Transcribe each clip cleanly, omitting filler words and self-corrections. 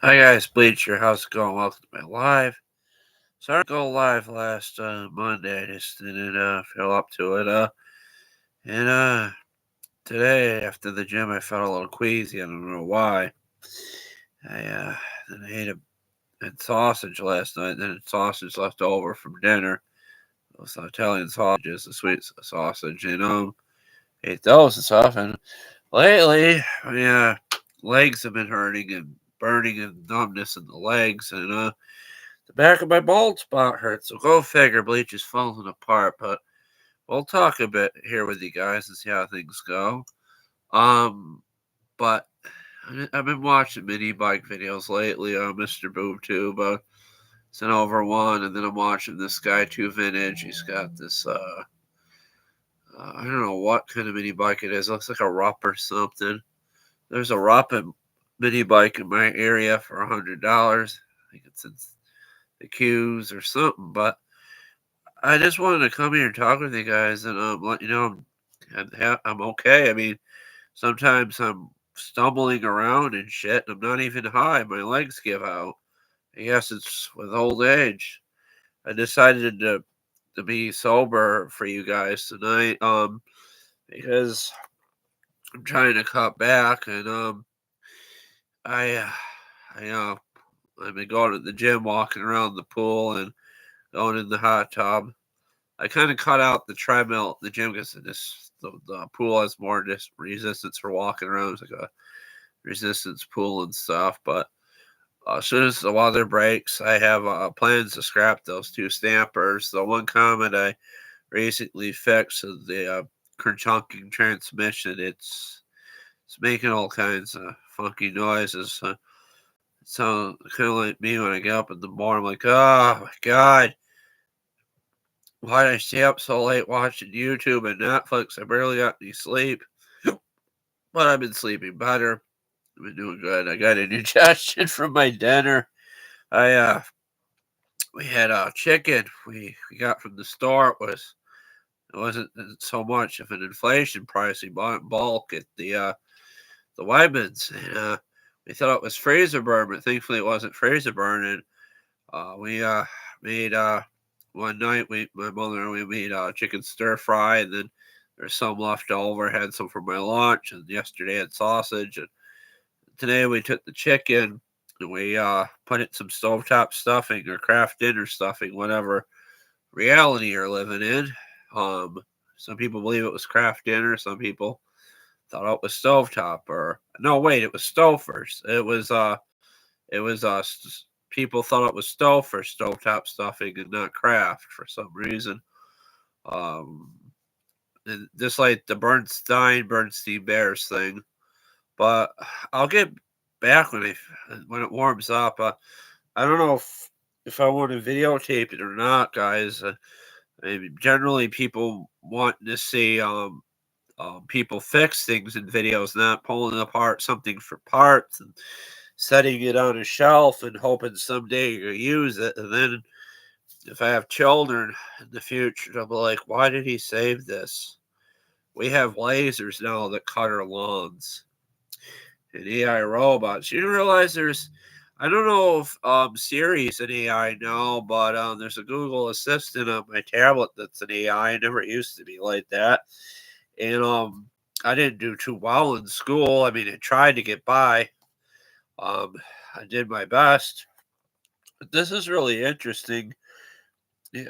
Hi guys, Bleach here. How's it going? Welcome to my live. Sorry to go live last Monday. I just didn't feel up to it. And today after the gym, I felt a little queasy. I don't know why. Then I ate had sausage last night. Then sausage left over from dinner. Those Italian sausages, the sweet sausage, ate those and stuff. And lately, my legs have been hurting and burning and numbness in the legs, and the back of my bald spot hurts. So go figure, Bleach is falling apart. But we'll talk a bit here with you guys and see how things go. Um, but I've been watching mini bike videos lately on Mr. Boob Tube. Sent over one, and then I'm watching this guy too vintage. He's got this I don't know what kind of mini bike it is. It looks like a Rupp or something. There's a Rupp mini bike in my area for $100. I think it's in the queues or something, but I just wanted to come here and talk with you guys and let you know I'm okay. I mean, sometimes I'm stumbling around and shit, and I'm not even high. My legs give out. I guess it's with old age. I decided to be sober for you guys tonight, because I'm trying to cut back, and I, uh, I've been going to the gym, walking around the pool, and going in the hot tub. I kind of cut out the treadmill at the gym because the pool has more just resistance for walking around. It's like a resistance pool and stuff. But as soon as the weather breaks, I have plans to scrap those two stampers. The one comment I recently fixed is the chunking transmission. It's making all kinds of funky noises. It sounds kind of like me when I get up in the morning. I'm like, oh my god, why did I stay up so late watching YouTube and Netflix? I barely got any sleep, but I've been sleeping better. I've been doing good. I got indigestion from my dinner. I We had chicken we got from the store. It wasn't so much of an inflation price. We bought in bulk at the Wegmans, and we thought it was freezer burn, but thankfully it wasn't freezer burn. And we made one night. My mother and we made chicken stir fry, and then there's some left over. Had some for my lunch, and yesterday had sausage. And today we took the chicken and we put it in some stovetop stuffing or Kraft dinner stuffing, whatever reality you're living in. Um, some people believe it was Kraft dinner. Some people thought it was stovetop, or no, wait, it was Stouffer's. It was people thought it was Stouffer stovetop stuffing and not Kraft for some reason. Um, and just like the Bernstein Bears thing. But I'll get back when it warms up. I don't know if I want to videotape it or not, guys. I mean, generally, people want to see people fix things in videos, not pulling apart something for parts and setting it on a shelf and hoping someday you'll use it. And then if I have children in the future, they'll be like, why did he save this? We have lasers now that cut our lawns and AI robots. You realize I don't know if Siri's an AI now, but there's a Google Assistant on my tablet that's an AI. It never used to be like that. And I didn't do too well in school. I mean, I tried to get by. Um, I did my best. But this is really interesting.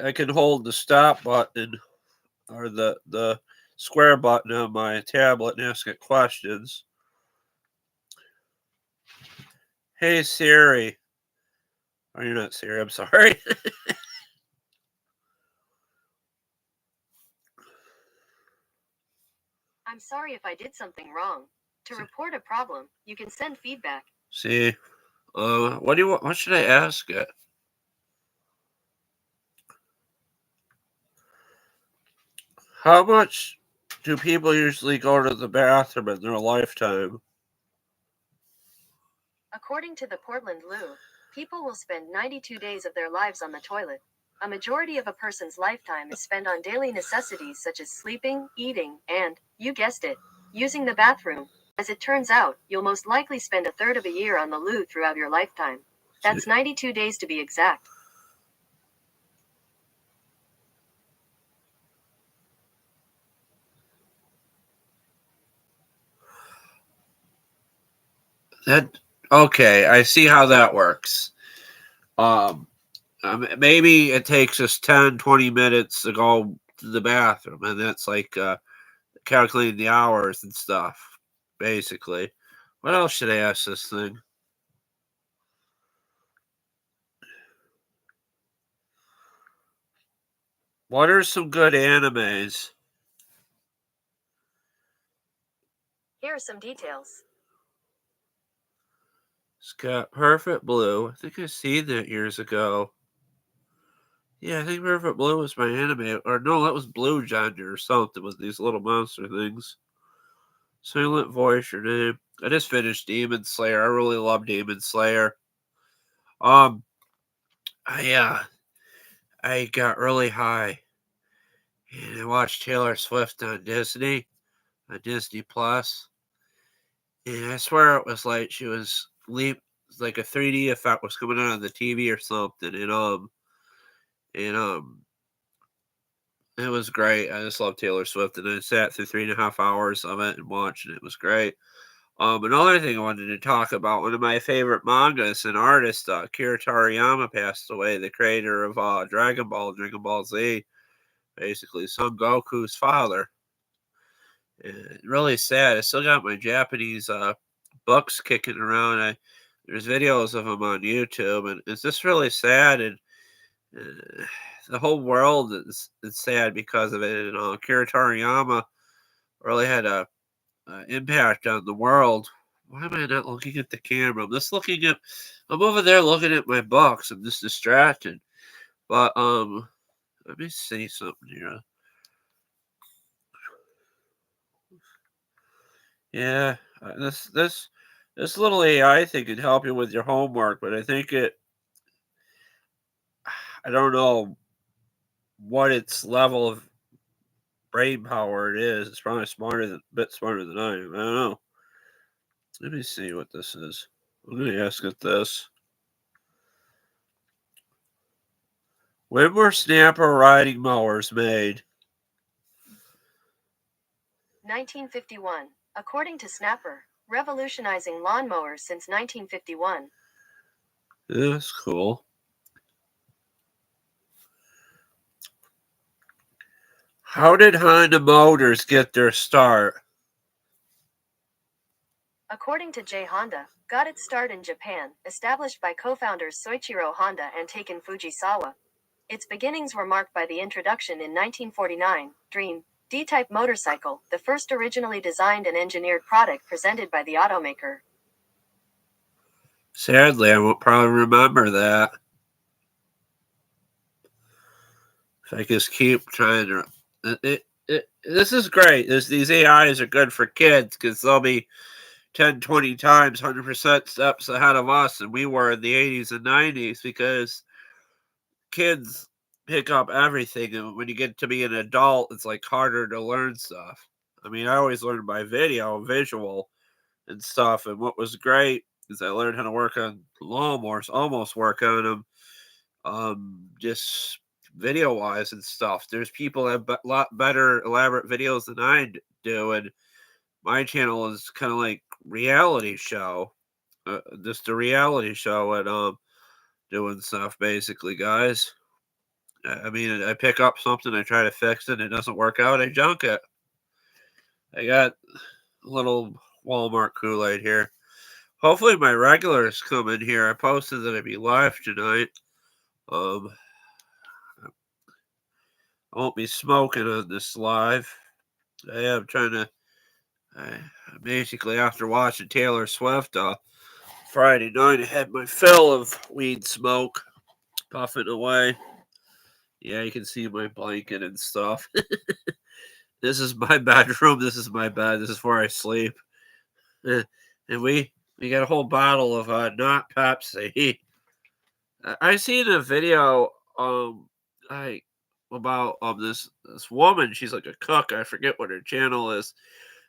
I can hold the stop button or the square button on my tablet and ask it questions. Hey Siri. Oh, you're not Siri. I'm sorry. I'm sorry if I did something wrong. To report a problem, you can send feedback. See, what do you want? What should I ask it? How much do people usually go to the bathroom in their lifetime? According to the Portland Loo, people will spend 92 days of their lives on the toilet. A majority of a person's lifetime is spent on daily necessities such as sleeping, eating, and, you guessed it, using the bathroom. As it turns out, you'll most likely spend a third of a year on the loo throughout your lifetime. That's 92 days to be exact. Okay, I see how that works. Maybe it takes us 10, 20 minutes to go to the bathroom, and that's like calculating the hours and stuff, basically. What else should I ask this thing? What are some good animes? Here are some details. It's got Perfect Blue. I think I seen that years ago. Yeah, I think Perfect Blue was my anime. Or no, that was Blue Gender or something with these little monster things. Silent Voice, your name. I just finished Demon Slayer. I really love Demon Slayer. Um, I got really high and I watched Taylor Swift on Disney Plus, and I swear it was like she was like a 3D effect was coming out on the TV or something, and it was great. I just love Taylor Swift, and I sat through 3.5 hours of it and watched it. It was great. Another thing I wanted to talk about, one of my favorite mangas and artists, Kira Toriyama, passed away, the creator of Dragon Ball Z, basically Son Goku's father. And really sad. I still got my Japanese books kicking around. There's videos of them on YouTube, and it's just really sad. And the whole world is sad because of it. And Kira Toriyama really had a impact on the world. Why am I not looking at the camera? I'm over there looking at my books. I'm just distracted. But let me see something here. Yeah, this little AI thing can help you with your homework, but I don't know what its level of brain power it is. It's probably a bit smarter than I am. I don't know. Let me see what this is. I'm gonna ask it this. When were snapper riding mowers made? 1951. According to Snapper, revolutionizing lawnmowers since 1951. Yeah, that's cool. How did Honda Motors get their start? According to J. Honda, got its start in Japan, established by co-founders Soichiro Honda and Taken Fujisawa. Its beginnings were marked by the introduction in 1949, Dream D-type motorcycle, the first originally designed and engineered product presented by the automaker. Sadly, I won't probably remember that. If I just keep trying to, this is great. These AIs are good for kids because they'll be 10, 20 times, 100% steps ahead of us, and we were in the 80s and 90s because kids pick up everything, and when you get to be an adult, it's like harder to learn stuff. I mean, I always learned by visual, and stuff. And what was great is I learned how to work on lawnmowers, almost work on them, just video wise and stuff. There's people that have a lot better elaborate videos than do, and my channel is kind of like reality show, just a reality show at doing stuff basically, guys. I mean, I pick up something, I try to fix it, it doesn't work out, I junk it. I got a little Walmart Kool-Aid here. Hopefully my regulars come in here. I posted that I'd be live tonight. Um, I won't be smoking on this live. I am trying to. I, basically, after watching Taylor Swift Friday night, I had my fill of weed smoke, puffing away. Yeah, you can see my blanket and stuff. This is my bedroom. This is my bed. This is where I sleep. And we got a whole bottle of not Pepsi. I seen a video I about this woman. She's like a cook. I forget what her channel is.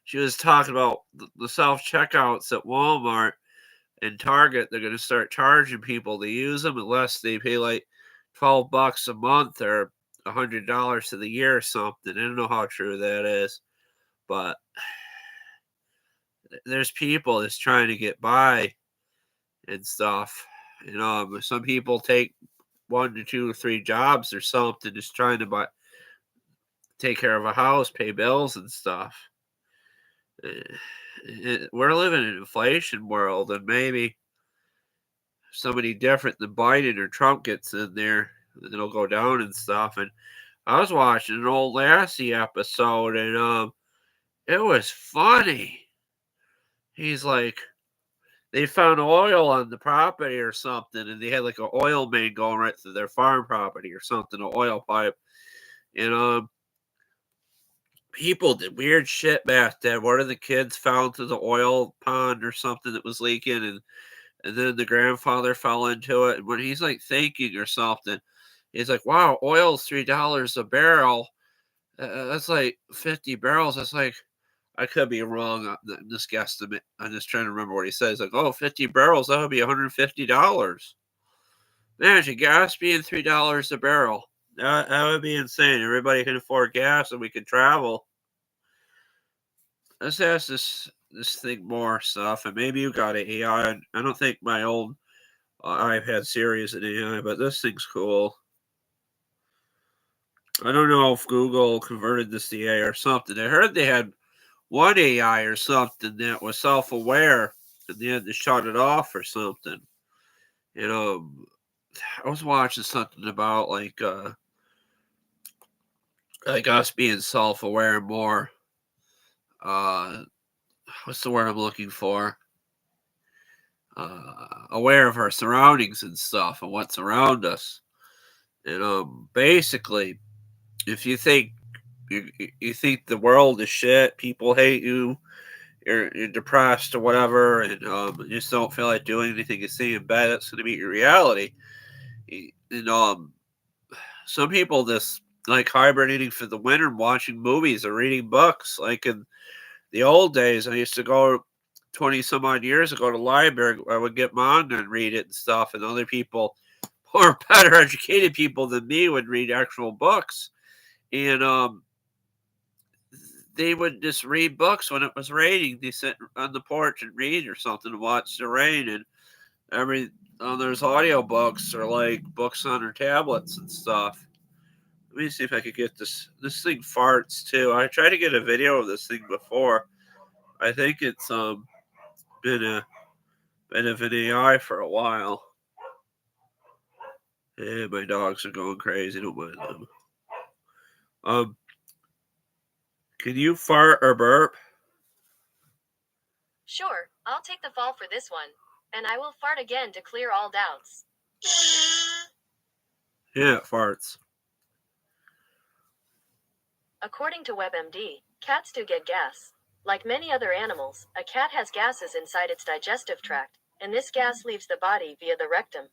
she was talking about the self checkouts at Walmart and Target. They're going to start charging people to use them unless they pay like $12 a month or $100 to the year or something. I don't know how true that is, but there's people that's trying to get by and stuff. Some people take 1 to 2 or 3 jobs or something, just trying to take care of a house, pay bills and stuff. We're living in an inflation world, and maybe somebody different than Biden or Trump gets in there, it'll go down and stuff. And I was watching an old Lassie episode, and it was funny. He's like, they found oil on the property or something, and they had like an oil main going right through their farm property or something, an oil pipe. And people did weird shit back then. One of the kids fell into the oil pond or something that was leaking, and then the grandfather fell into it. And when he's like thinking or something, he's like, "Wow, oil's $3 a barrel. That's like 50 barrels. That's like." I could be wrong on this guesstimate. I'm just trying to remember what he says. Like, oh, 50 barrels, that would be $150. Imagine gas being $3 a barrel. That would be insane. Everybody can afford gas and we can travel. Let's ask this thing more stuff, and maybe you got an AI. I don't think my old iPad Siri is an AI, but this thing's cool. I don't know if Google converted this to AI or something. I heard they had one AI or something that was self-aware, and they had to shut it off or something. You know, I was watching something about like us being self-aware more. What's the word I'm looking for? Aware of our surroundings and stuff and what's around us. And basically, if you think you think the world is shit, people hate you, you're depressed or whatever, and you just don't feel like doing anything you see in bed, that's going to be your reality. And some people just like hibernating for the winter, watching movies or reading books. Like in the old days, I used to go 20 some odd years ago to the library. I would get manga and read it and stuff, and other people, more better educated people than me, would read actual books. And they would just read books when it was raining. They sit on the porch and read or something and watch the rain. And there's audio books or like books on their tablets and stuff. Let me see if I could get this. This thing farts too. I tried to get a video of this thing before. I think it's been of an AI for a while. Yeah, my dogs are going crazy. Don't mind them. Um, can you fart or burp? Sure, I'll take the fall for this one. And I will fart again to clear all doubts. Yeah, it farts. According to WebMD, cats do get gas. Like many other animals, a cat has gases inside its digestive tract, and this gas leaves the body via the rectum.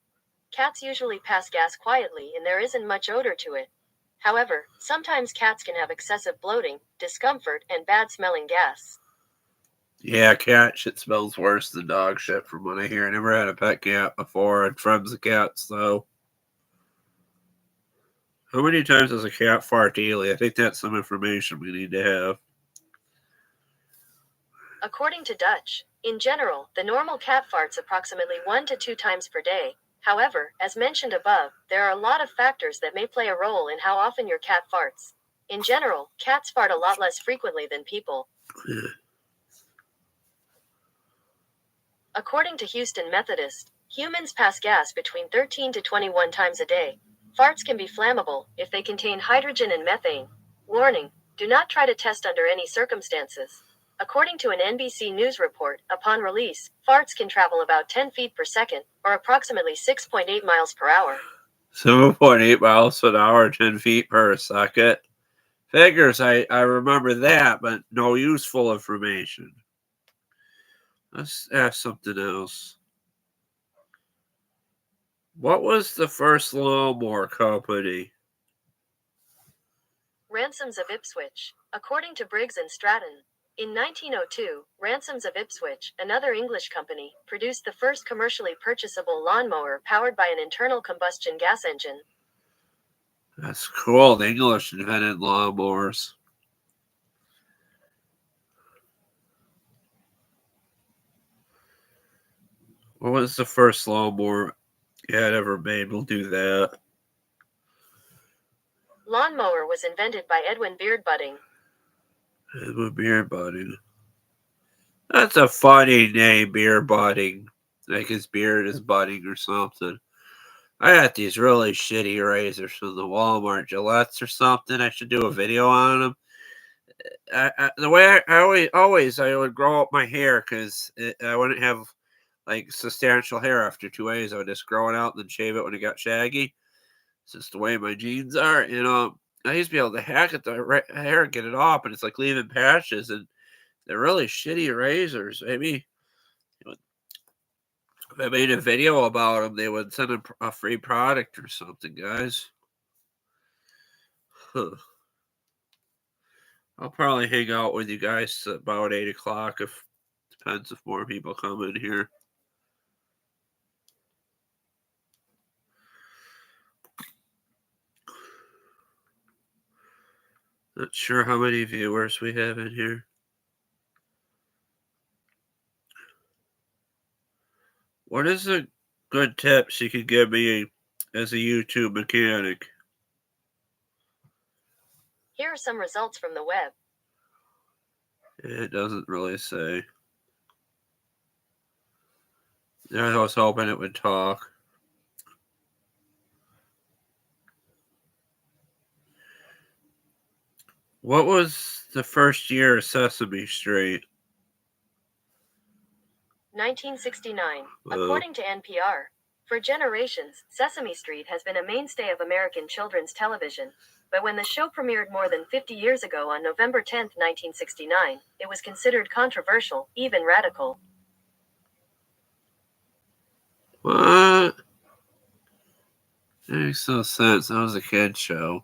Cats usually pass gas quietly and there isn't much odor to it. However, sometimes cats can have excessive bloating, discomfort, and bad-smelling gas. Yeah, cat shit smells worse than dog shit from what I hear. I never had a pet cat before. I'd friends of cats though. How many times does a cat fart daily? I think that's some information we need to have. According to Dutch, in general, the normal cat farts approximately 1 to 2 times per day. However, as mentioned above, there are a lot of factors that may play a role in how often your cat farts. In general, cats fart a lot less frequently than people. According to Houston Methodist, humans pass gas between 13 to 21 times a day. Farts can be flammable if they contain hydrogen and methane. Warning: do not try to test under any circumstances. According to an NBC News report, upon release, farts can travel about 10 feet per second, or approximately 6.8 miles per hour. 7.8 miles per hour, 10 feet per second. Figures, I remember that, but no useful information. Let's ask something else. What was the first lawnmower company? Ransoms of Ipswich. According to Briggs and Stratton, In 1902, Ransoms of Ipswich, another English company, produced the first commercially purchasable lawnmower powered by an internal combustion gas engine. That's cool. The English invented lawnmowers. What was the first lawnmower you had ever made? We'll do that. Lawnmower was invented by Edwin Beardbudding. Edwin Beardbudding. That's a funny name, Beardbudding. Like his beard is budding or something. I got these really shitty razors from the Walmart Gillettes or something. I should do a video on them. The way I always I would grow up my hair because I wouldn't have like substantial hair after 2 days. I would just grow it out and then shave it when it got shaggy. It's just the way my genes are. I used to be able to hack at the hair and get it off, but it's like leaving patches, and they're really shitty razors. Maybe if I made a video about them, they would send a free product or something, guys. Huh. I'll probably hang out with you guys about 8 o'clock. If depends if more people come in here. Not sure how many viewers we have in here. What is a good tips you could give me as a YouTube mechanic? Here are some results from the web. It doesn't really say. I was hoping it would talk. What was the first year of Sesame Street? 1969. According to NPR, for generations, Sesame Street has been a mainstay of American children's television. But when the show premiered more than 50 years ago on November 10, 1969, it was considered controversial, even radical. What? That makes no sense. That was a kid show.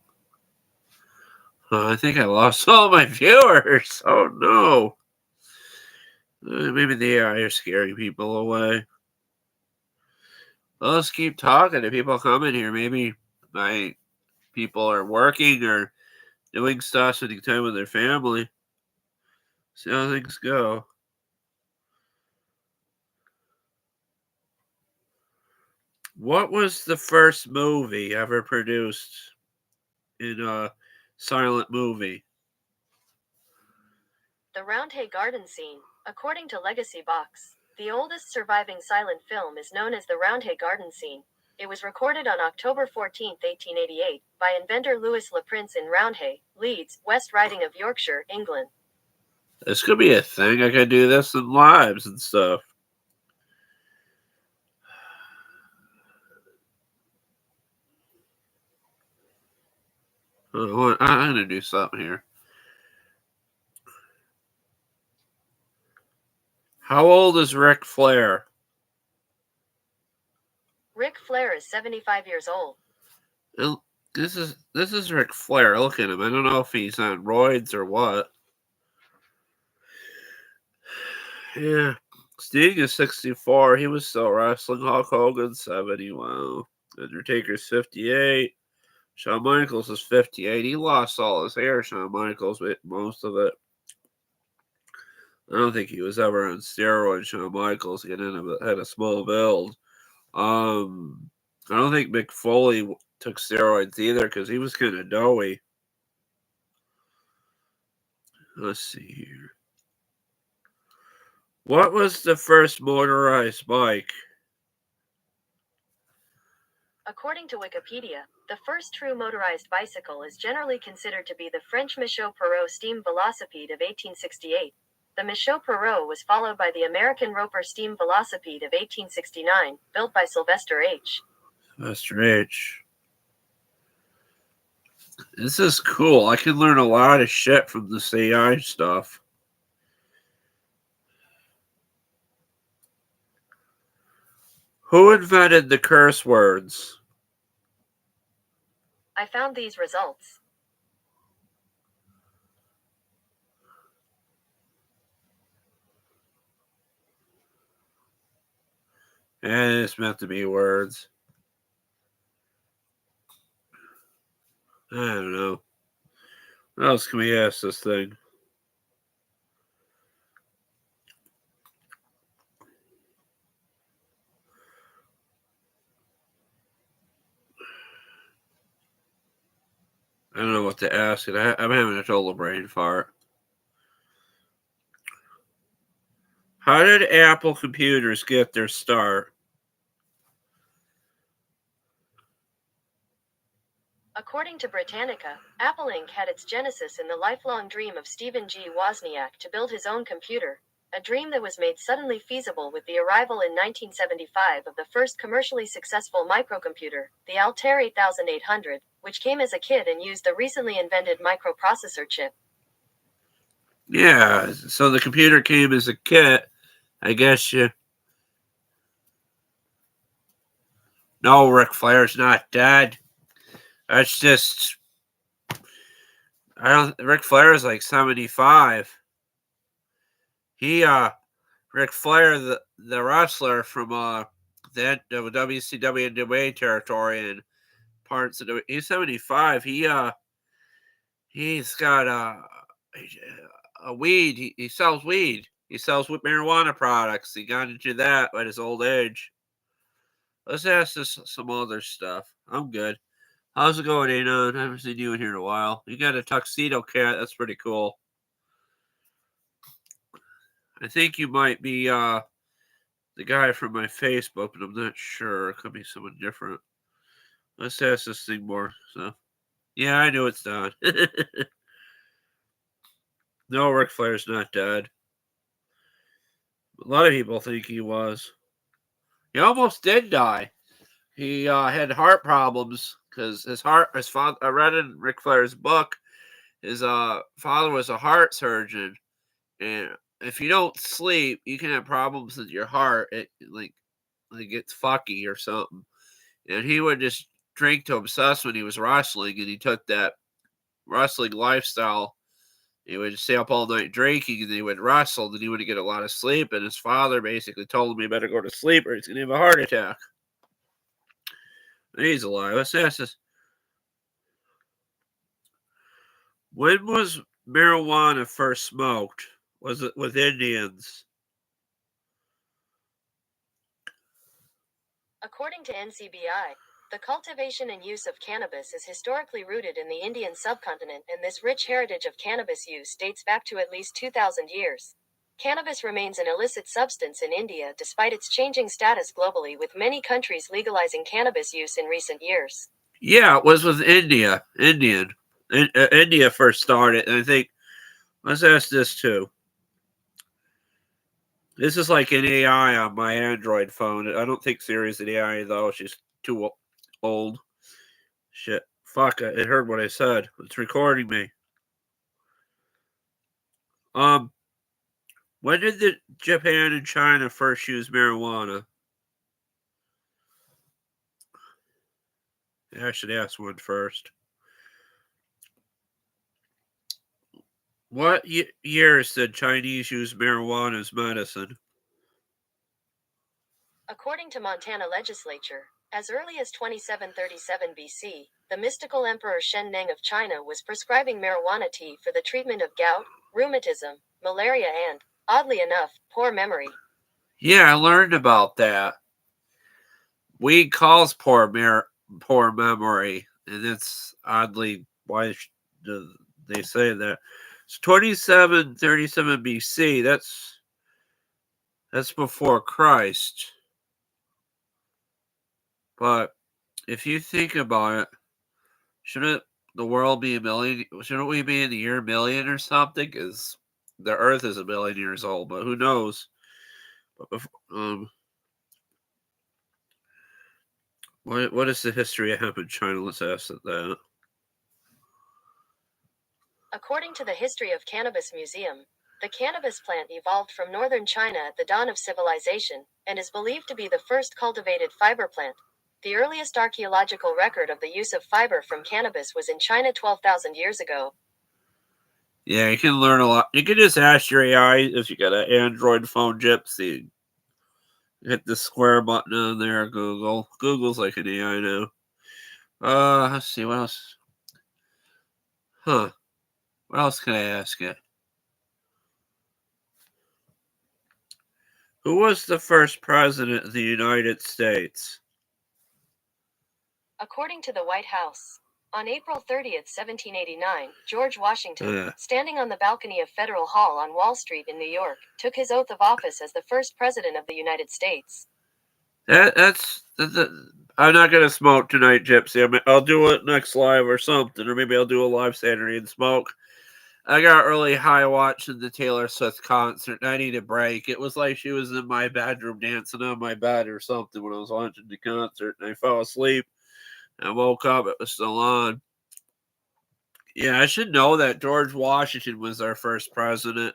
I think I lost all my viewers. Oh no. Maybe the AI are scaring people away. Well, let's keep talking to people coming here. Maybe my people are working or doing stuff, spending time with their family. See how things go. What was the first movie ever produced in a silent movie? The Roundhay Garden Scene. According to Legacy Box, the oldest surviving silent film is known as the Roundhay Garden Scene. It was recorded on October 14, 1888, by inventor Louis Le Prince in Roundhay, Leeds, West Riding of Yorkshire, England. This could be a thing. I could do this in lives and stuff. I'm going to do something here. How old is Ric Flair? Ric Flair is 75 years old. This is Ric Flair. Look at him. I don't know if he's on roids or what. Yeah. Sting is 64. He was still wrestling. Hulk Hogan 70. Wow. Undertaker's 58. Shawn Michaels is 58. He lost all his hair, Shawn Michaels, most of it. I don't think he was ever on steroids, Shawn Michaels. He had a small build. I don't think Mick Foley took steroids either because he was kind of doughy. Let's see here. What was the first motorized bike? According to Wikipedia, the first true motorized bicycle is generally considered to be the French Michaud Perrault steam velocipede of 1868. The Michaud Perrault was followed by the American Roper steam velocipede of 1869, built by Sylvester H. Sylvester H. This is cool. I can learn a lot of shit from this AI stuff. Who invented the curse words? I found these results. And it's meant to be words. I don't know. What else can we ask this thing? I don't know what to ask it. I'm having a total brain fart. How did Apple computers get their start? According to Britannica, Apple Inc. had its genesis in the lifelong dream of Stephen G. Wozniak to build his own computer, a dream that was made suddenly feasible with the arrival in 1975 of the first commercially successful microcomputer, the Altair 8800, which came as a kit and used the recently invented microprocessor chip. Yeah, so the computer came as a kit. I guess you. No, Ric Flair's not dead. That's just. I don't. Ric Flair is like 75. He Ric Flair, the wrestler from the WCW and WWE territory and parts of he's 75. He's got a weed. He sells weed. He sells with marijuana products. He got into that at his old age. Let's ask this some other stuff. I'm good. How's it going, Anon? I haven't seen you in here in a while. You got a tuxedo cat. That's pretty cool. I think you might be the guy from my Facebook, but I'm not sure. It could be someone different. Let's ask this thing more. So, yeah, I know it's not. No, Ric Flair's not dead. A lot of people think he was. He almost did die. He had heart problems because his father. I read in Ric Flair's book. His father was a heart surgeon, and if you don't sleep, you can have problems with your heart. It like it's fucky or something. And he would just drink to obsess when he was wrestling, and he took that wrestling lifestyle. He would stay up all night drinking, and he would wrestle, and he would get a lot of sleep. And his father basically told him he better go to sleep or he's going to have a heart attack. And he's alive. Let's ask this. When was marijuana first smoked? Was it with Indians? According to NCBI, the cultivation and use of cannabis is historically rooted in the Indian subcontinent, and this rich heritage of cannabis use dates back to at least 2,000 years. Cannabis remains an illicit substance in India despite its changing status globally, with many countries legalizing cannabis use in recent years. Yeah, it was with India. India first started, and I think, let's ask this too. This is like an AI on my Android phone. I don't think Siri's an AI, though. She's too old. Shit. Fuck, it heard what I said. It's recording me. When did Japan and China first use marijuana? I should ask one first. What years did Chinese use marijuana as medicine? According to Montana legislature, as early as 2737 BC, the mystical Emperor Shen Neng of China was prescribing marijuana tea for the treatment of gout, rheumatism, malaria, and, oddly enough, poor memory. Yeah, I learned about that. Weed calls poor memory, and it's oddly why do they say that. It's 2737 BC. That's before Christ. But if you think about it, shouldn't the world be a million? Shouldn't we be in the year million or something? Because the Earth is a million years old, but who knows? But what is the history of hemp in China? Let's ask that. According to the History of Cannabis Museum, the cannabis plant evolved from northern China at the dawn of civilization, and is believed to be the first cultivated fiber plant. The earliest archaeological record of the use of fiber from cannabis was in China 12,000 years ago. Yeah, you can learn a lot. You can just ask your AI if you got an Android phone, Gypsy. Hit the square button on there, Google. Google's like an AI now. Let's see, what else? Huh. What else can I ask you? Who was the first president of the United States? According to the White House, on April 30th, 1789, George Washington, standing on the balcony of Federal Hall on Wall Street in New York, took his oath of office as the first president of the United States. That's I'm not gonna smoke tonight, Gypsy. I'll do it next live or something, or maybe I'll do a live Saturday and smoke. I got really high watching the Taylor Swift concert, and I need a break. It was like she was in my bedroom dancing on my bed or something when I was watching the concert, and I fell asleep. I woke up, it was still on. Yeah, I should know that George Washington was our first president.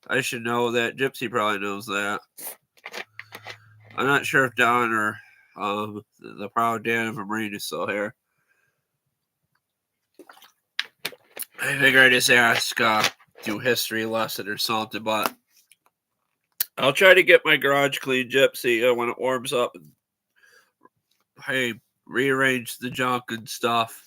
I should know that. Gypsy probably knows that. I'm not sure if Don or the proud Dan of Marine is still here. I figure I just ask, do history lesson or something, but I'll try to get my garage clean, Gypsy, when it warms up. And, hey, rearrange the junk and stuff.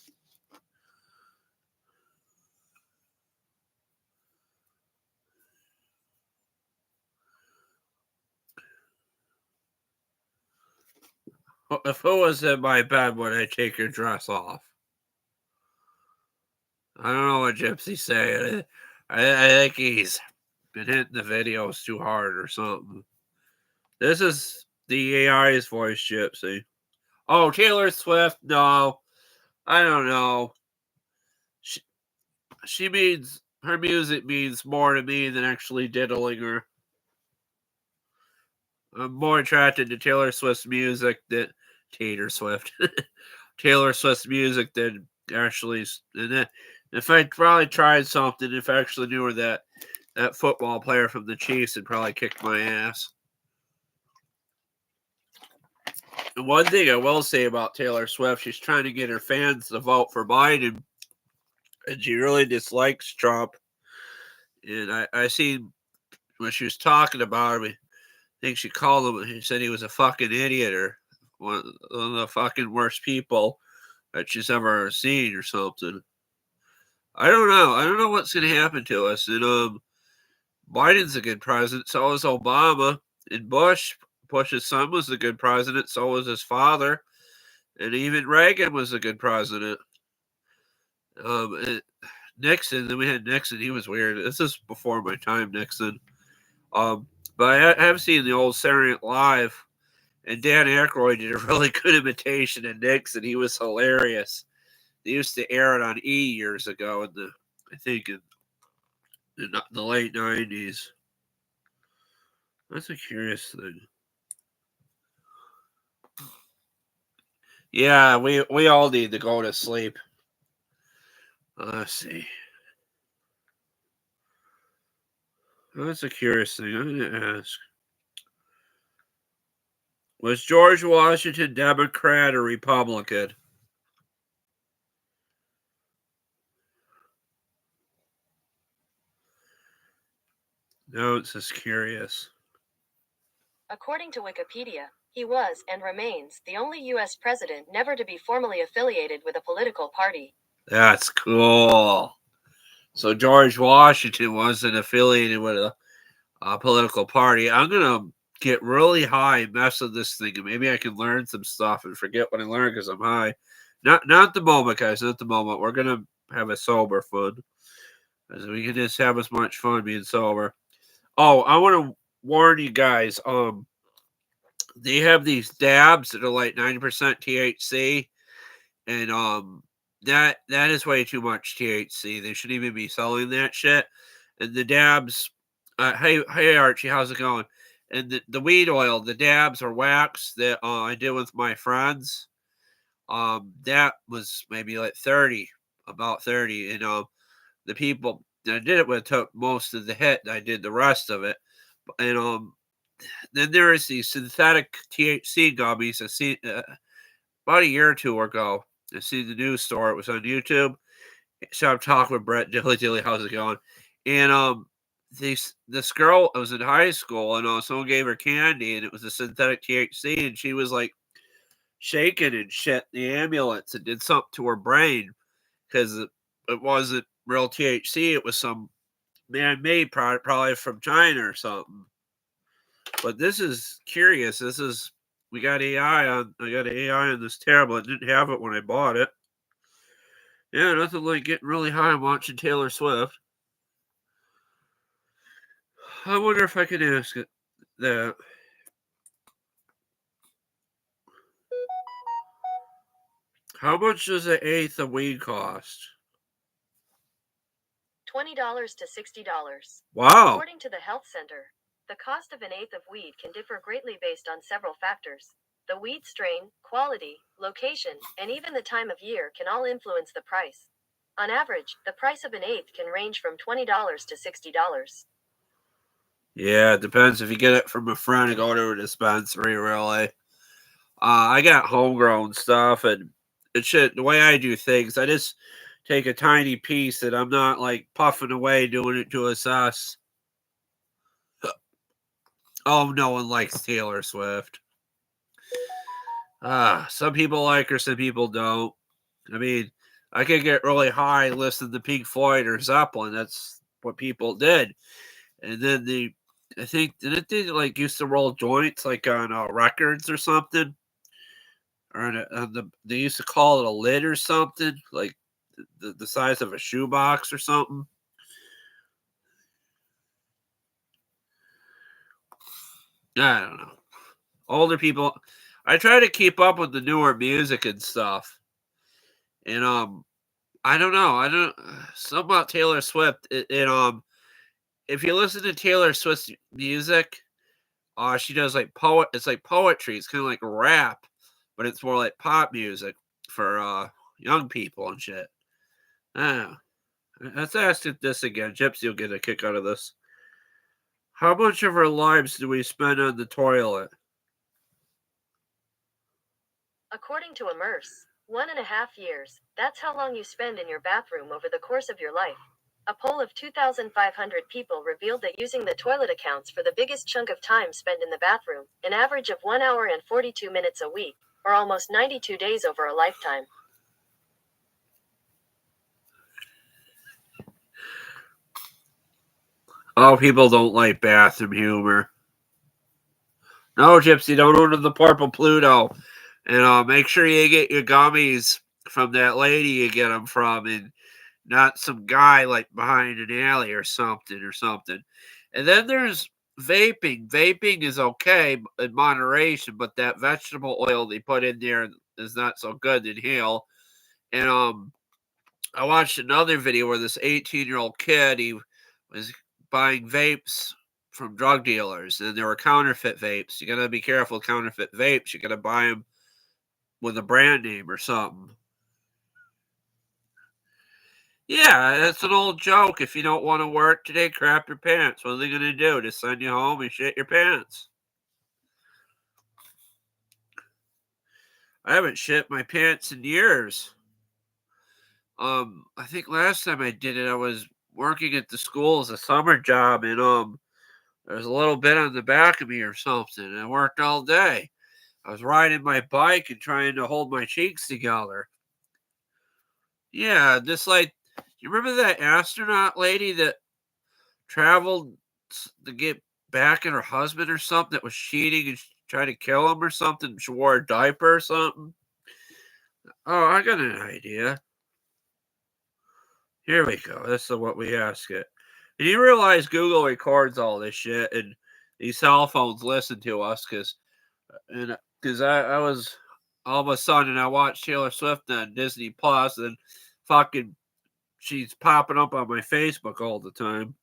If who was in my bed when I take your dress off? I don't know what Gypsy's saying. I think he's been hitting the videos too hard or something. This is the AI's voice, Gypsy. Oh, Taylor Swift? No. I don't know. She means, her music means more to me than actually diddling her. I'm more attracted to Taylor Swift's music than Taylor Swift. Taylor Swift's music than actually. And if I probably tried something, if I actually knew her, that football player from the Chiefs would probably kick my ass. And one thing I will say about Taylor Swift, she's trying to get her fans to vote for Biden, and she really dislikes Trump. And I seen when she was talking about him, I think she called him, he said he was a fucking idiot or one of the fucking worst people that she's ever seen or something. I don't know. I don't know what's going to happen to us. And Biden's a good president. So is Obama. And Bush's son was a good president. So was his father. And even Reagan was a good president. Nixon. Then we had Nixon. He was weird. This is before my time, Nixon. But I have seen the old Saturday Night Live, and Dan Aykroyd did a really good imitation of Nixon. He was hilarious. They used to air it on E years ago I think in the late 90s. That's a curious thing. Yeah, we all need to go to sleep. Let's see. That's a curious thing. I'm going to ask. Was George Washington Democrat or Republican? No, it's just curious. According to Wikipedia, he was and remains the only U.S. president never to be formally affiliated with a political party. That's cool. So George Washington wasn't affiliated with a political party. I'm gonna get really high and mess with this thing, and maybe I can learn some stuff and forget what I learned because I'm high. Not the moment, guys. Not the moment. We're gonna have a sober fun, because we can just have as much fun being sober. Oh, I want to warn you guys. They have these dabs that are like 90% THC, and that is way too much THC. They shouldn't even be selling that shit. And the dabs, hey Archie, how's it going? And the weed oil, the dabs or wax that I did with my friends, that was maybe like 30, about 30. And the people that I did it with took most of the hit, and I did the rest of it. And then there is these synthetic THC gummies. I see about a year or two ago. I see the news story. It was on YouTube. So I'm talking with Brett Dilly. How's it going? And this girl was in high school, and someone gave her candy, and it was a synthetic THC, and she was like shaking and shit in the ambulance. It did something to her brain because it wasn't real THC. It was some man-made product, probably from China or something. But this is curious. We got AI on. I got AI on this tablet. Didn't have it when I bought it. Yeah, nothing like getting really high and watching Taylor Swift. I wonder if I can ask it that. How much does an eighth of weed cost? $20 to $60. Wow. According to the health center, the cost of an eighth of weed can differ greatly based on several factors. The weed strain, quality, location, and even the time of year can all influence the price. On average, the price of an eighth can range from $20 to $60. Yeah, it depends if you get it from a friend and go to a dispensary, really. I got homegrown stuff, and it should. The way I do things, I just take a tiny piece, and I'm not like puffing away doing it to assess. Oh, no one likes Taylor Swift. Some people like her, some people don't. I mean, I could get really high listening to Pink Floyd or Zeppelin. That's what people did. And then I think, didn't they like used to roll joints like on records or something? Or they used to call it a lid or something, like the size of a shoebox or something. I don't know. Older people, I try to keep up with the newer music and stuff. And I don't know. I don't something about Taylor Swift. If you listen to Taylor Swift's music, she does like poet. It's like poetry. It's kind of like rap, but it's more like pop music for young people and shit. Ah, let's ask it this again. Gypsy will get a kick out of this. How much of our lives do we spend on the toilet? According to Immerse, 1.5 years, that's how long you spend in your bathroom over the course of your life. A poll of 2,500 people revealed that using the toilet accounts for the biggest chunk of time spent in the bathroom, an average of 1 hour and 42 minutes a week, or almost 92 days over a lifetime. Oh, people don't like bathroom humor. No, Gypsy, don't order the purple Pluto. And make sure you get your gummies from that lady you get them from, and not some guy like behind an alley or something. And then there's vaping. Vaping is okay in moderation, but that vegetable oil they put in there is not so good to inhale. And I watched another video where this 18-year-old kid, he was buying vapes from drug dealers, and they were counterfeit vapes. You gotta be careful with counterfeit vapes. You gotta buy them with a brand name or something. Yeah, that's an old joke. If you don't want to work today, crap your pants. What are they gonna do? Just send you home and shit your pants? I haven't shit my pants in years. I think last time I did it, I was working at the school as a summer job, and there's a little bit on the back of me or something. And I worked all day. I was riding my bike and trying to hold my cheeks together. Yeah, just like you remember that astronaut lady that traveled to get back at her husband or something that was cheating and tried to kill him or something? She wore a diaper or something. Oh, I got an idea. Here we go. This is what we ask it. And you realize Google records all this shit, and these cell phones listen to us because I was all of a sudden I watched Taylor Swift on Disney Plus, and fucking she's popping up on my Facebook all the time.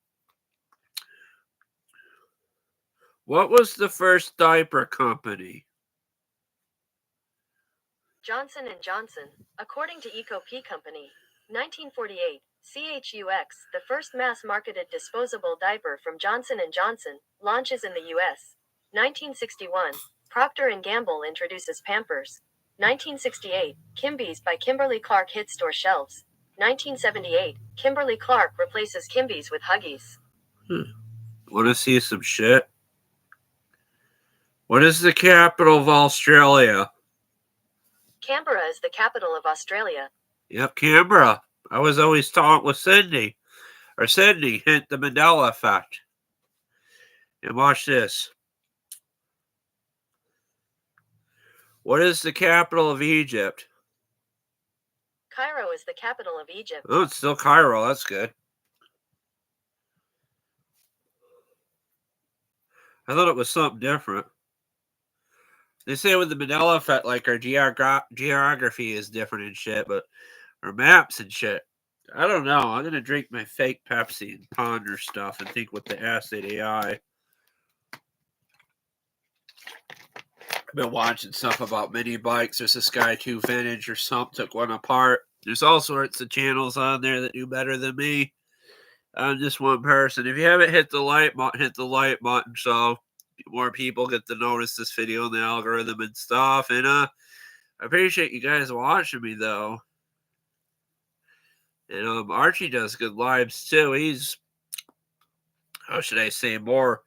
What was the first diaper company? Johnson & Johnson, according to EcoP Company. 1948, CHUX, the first mass-marketed disposable diaper from Johnson & Johnson, launches in the U.S. 1961, Procter & Gamble introduces Pampers. 1968, Kimby's by Kimberly-Clark hit store shelves. 1978, Kimberly-Clark replaces Kimby's with Huggies. Want to see some shit? What is the capital of Australia? Canberra is the capital of Australia. Yep, Canberra. I was always taught with Sydney. Or Sydney, hint the Mandela effect. And watch this. What is the capital of Egypt? Cairo is the capital of Egypt. Oh, it's still Cairo. That's good. I thought it was something different. They say with the Mandela effect, like our geography is different and shit, but our maps and shit. I don't know. I'm gonna drink my fake Pepsi and ponder stuff and think with the acid AI. I've been watching stuff about mini bikes. There's this guy, 2 Vintage or something, took one apart. There's all sorts of channels on there that do better than me. I'm just one person. If you haven't hit the like button, hit the like button so more people get to notice this video in the algorithm and stuff. And I appreciate you guys watching me though. And Archie does good lives too. He's, how should I say, more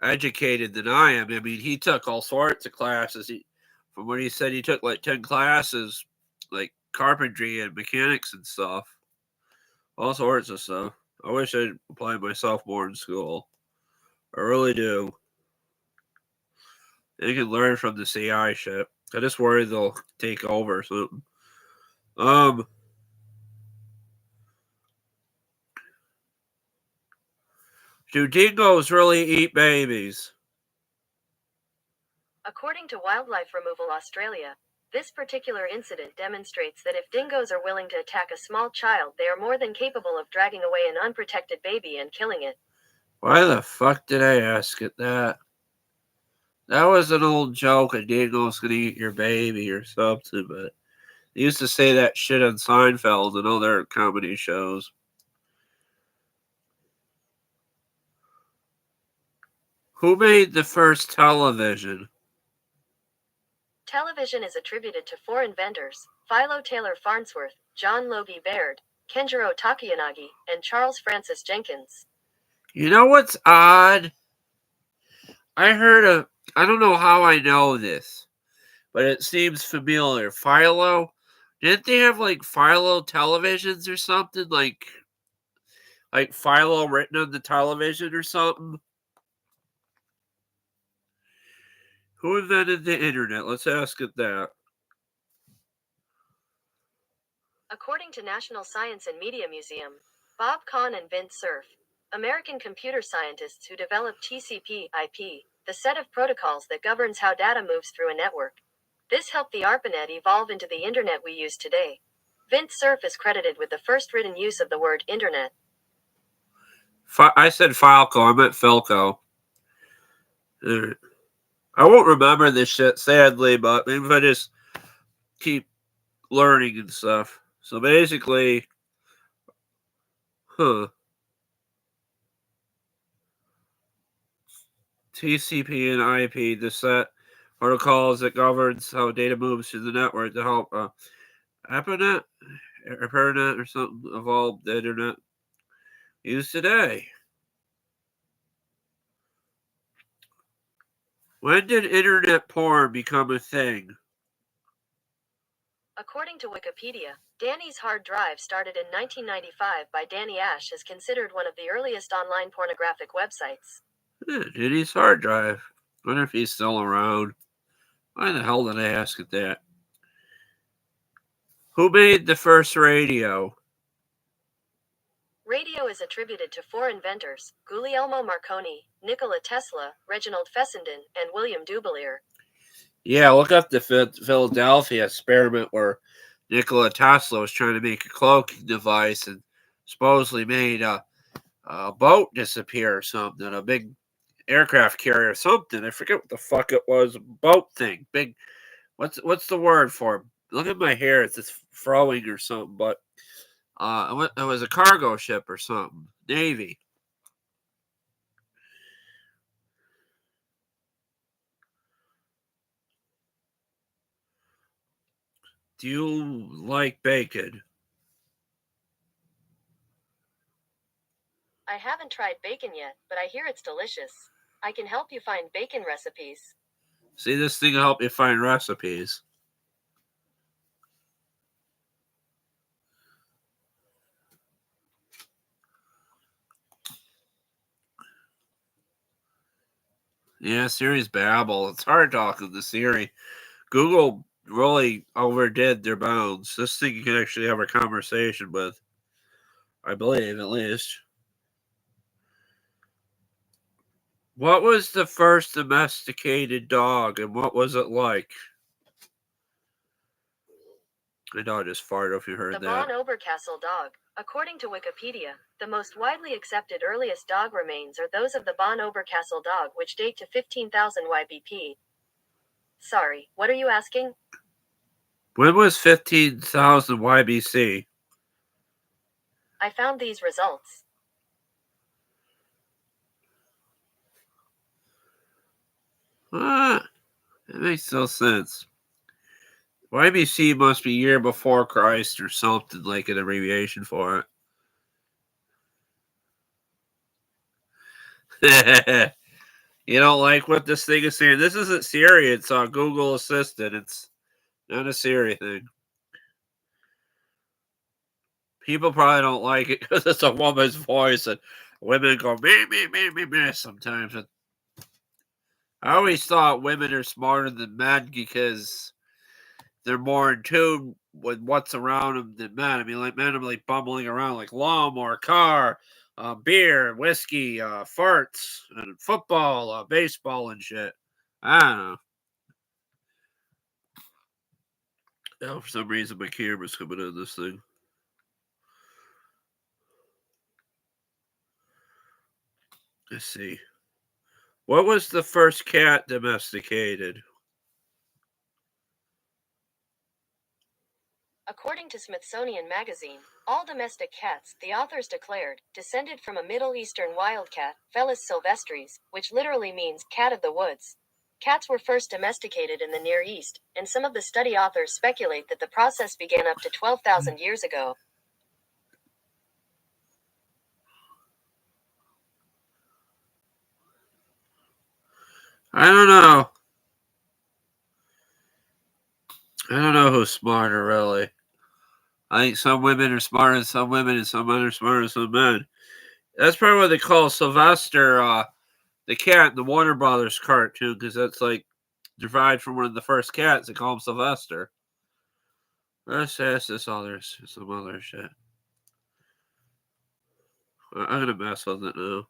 educated than I am. I mean, he took all sorts of classes. From what he said, he took like 10 classes, like carpentry and mechanics and stuff. All sorts of stuff. I wish I'd applied myself more in school. I really do. They can learn from this AI shit. I just worry they'll take over or something. Do dingoes really eat babies? According to Wildlife Removal Australia, this particular incident demonstrates that if dingoes are willing to attack a small child, they are more than capable of dragging away an unprotected baby and killing it. Why the fuck did I ask it that? That was an old joke. A dingo's gonna eat your baby or something, but they used to say that shit on Seinfeld and other comedy shows. Who made the first television? Television is attributed to 4 inventors: Philo Taylor Farnsworth, John Logie Baird, Kenjiro Takayanagi, and Charles Francis Jenkins. You know what's odd? I don't know how I know this, but it seems familiar. Philo? Didn't they have like Philo televisions or something? Like Philo written on the television or something? Who invented the internet? Let's ask it that. According to National Science and Media Museum, Bob Kahn and Vint Cerf, American computer scientists who developed TCP/IP, the set of protocols that governs how data moves through a network. This helped the ARPANET evolve into the internet we use today. Vint Cerf is credited with the first written use of the word internet. I said Falco. I meant Felco. I won't remember this shit, sadly, but maybe if I just keep learning and stuff. So basically, TCP and IP, the set protocols that governs how data moves through the network to help ARPANET or something evolve the internet used today. When did internet porn become a thing? According to Wikipedia, Danny's hard drive started in 1995 by Danny Ash is considered one of the earliest online pornographic websites. Danny's hard drive. Wonder if he's still around. Why the hell did I ask it that? Who made the first radio? Radio is attributed to 4 inventors: Guglielmo Marconi, Nikola Tesla, Reginald Fessenden, and William Dubelier. Yeah, look up the Philadelphia experiment where Nikola Tesla was trying to make a cloaking device and supposedly made a boat disappear or something, a big aircraft carrier or something. I forget what the fuck it was. Boat thing. Big. What's the word for it? Look at my hair. It's just throwing or something, but it was a cargo ship or something. Navy. Do you like bacon? I haven't tried bacon yet, but I hear it's delicious. I can help you find bacon recipes. See, this thing will help you find recipes. Yeah, Siri's babble. It's hard talking to Siri. Google really overdid their bounds. This thing you can actually have a conversation with. I believe, at least. What was the first domesticated dog, and what was it like? I know I just farted if you heard The that. Von Oberkassel dog. According to Wikipedia, the most widely accepted earliest dog remains are those of the Von Oberkassel dog, which date to 15,000 YBP. Sorry, what are you asking? When was 15,000 YBC? I found these results. That makes no sense. YBC must be year before Christ or something, like an abbreviation for it. You don't like what this thing is saying? This isn't Siri. It's Google Assistant. It's not a Siri thing. People probably don't like it because it's a woman's voice, and women go me sometimes. I always thought women are smarter than men because they're more in tune with what's around them than men. I mean, like men are like bumbling around like lawnmower, car, beer, whiskey, farts, and football, baseball, and shit. I don't know. Oh, for some reason, my camera's coming in this thing. Let's see. What was the first cat domesticated? According to Smithsonian Magazine, all domestic cats, the authors declared, descended from a Middle Eastern wildcat, Felis sylvestris, which literally means cat of the woods. Cats were first domesticated in the Near East, and some of the study authors speculate that the process began up to 12,000 years ago. I don't know. I don't know who's smarter, really. I think some women are smarter than some women, and some men are smarter than some men. That's probably what they call Sylvester, the cat in the Warner Brothers cartoon, because that's like derived from one of the first cats. They call him Sylvester. Let's ask this some other shit. I'm gonna mess with it now.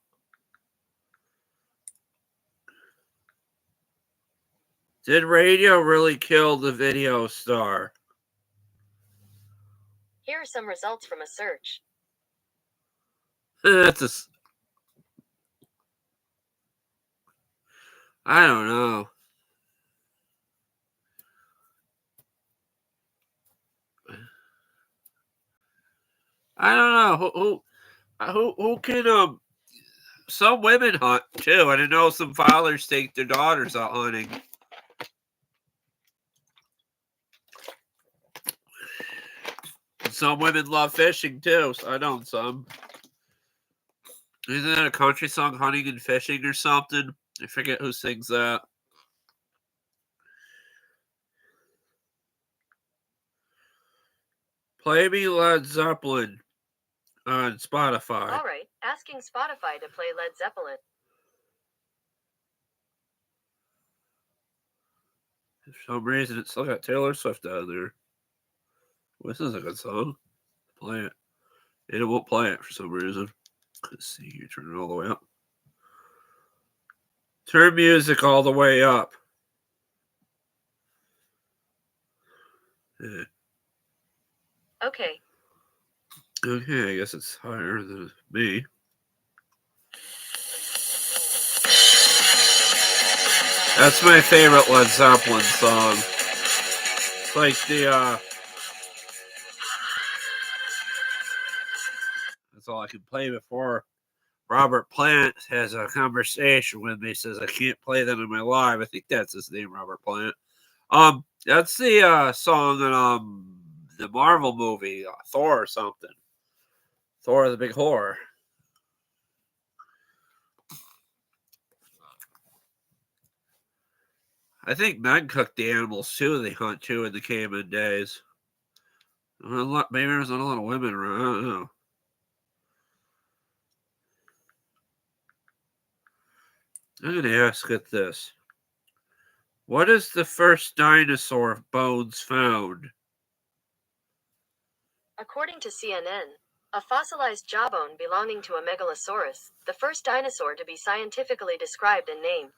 Did radio really kill the video star? Here are some results from a search. That's a. I don't know. I don't know who can some women hunt too. I know some fathers take their daughters out hunting. Some women love fishing too. So I know some. Isn't that a country song, hunting and fishing or something? I forget who sings that. Play me Led Zeppelin on Spotify. All right, asking Spotify to play Led Zeppelin. For some reason, it's still got Taylor Swift out there. Well, this is a good song. Play it. And it won't play it for some reason. Let's see. You turn it all the way up. Turn music all the way up. Yeah. Okay. Okay, I guess it's higher than me. That's my favorite Led Zeppelin song. It's like that's all I can play before Robert Plant has a conversation with me. Says I can't play that in my live. I think that's his name, Robert Plant. That's the song in the Marvel movie, Thor or something. Thor the Big Whore. I think men cook the animals too. They hunt too in the caveman days. Maybe there's not a lot of women around. I don't know. I'm going to ask it this. What is the first dinosaur bones found? According to CNN, a fossilized jawbone belonging to a megalosaurus, the first dinosaur to be scientifically described and named.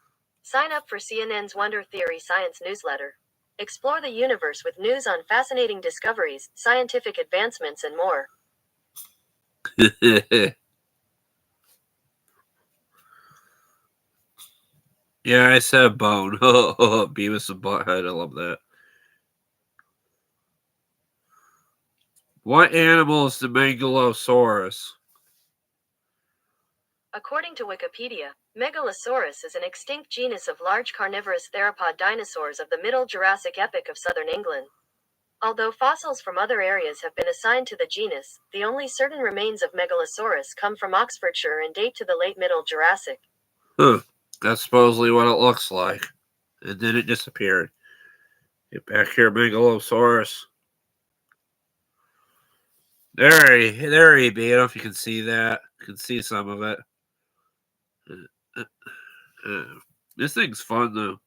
Sign up for CNN's Wonder Theory Science newsletter. Explore the universe with news on fascinating discoveries, scientific advancements, and more. Yeah, I said bone. Beavis and Butthead. I love that. What animal is the Megalosaurus? According to Wikipedia, Megalosaurus is an extinct genus of large carnivorous theropod dinosaurs of the Middle Jurassic epoch of southern England. Although fossils from other areas have been assigned to the genus, the only certain remains of Megalosaurus come from Oxfordshire and date to the late Middle Jurassic. Huh. That's supposedly what it looks like. And then it disappeared. Get back here, Megalosaurus. There he be. I don't know if you can see that. You can see some of it. This thing's fun, though.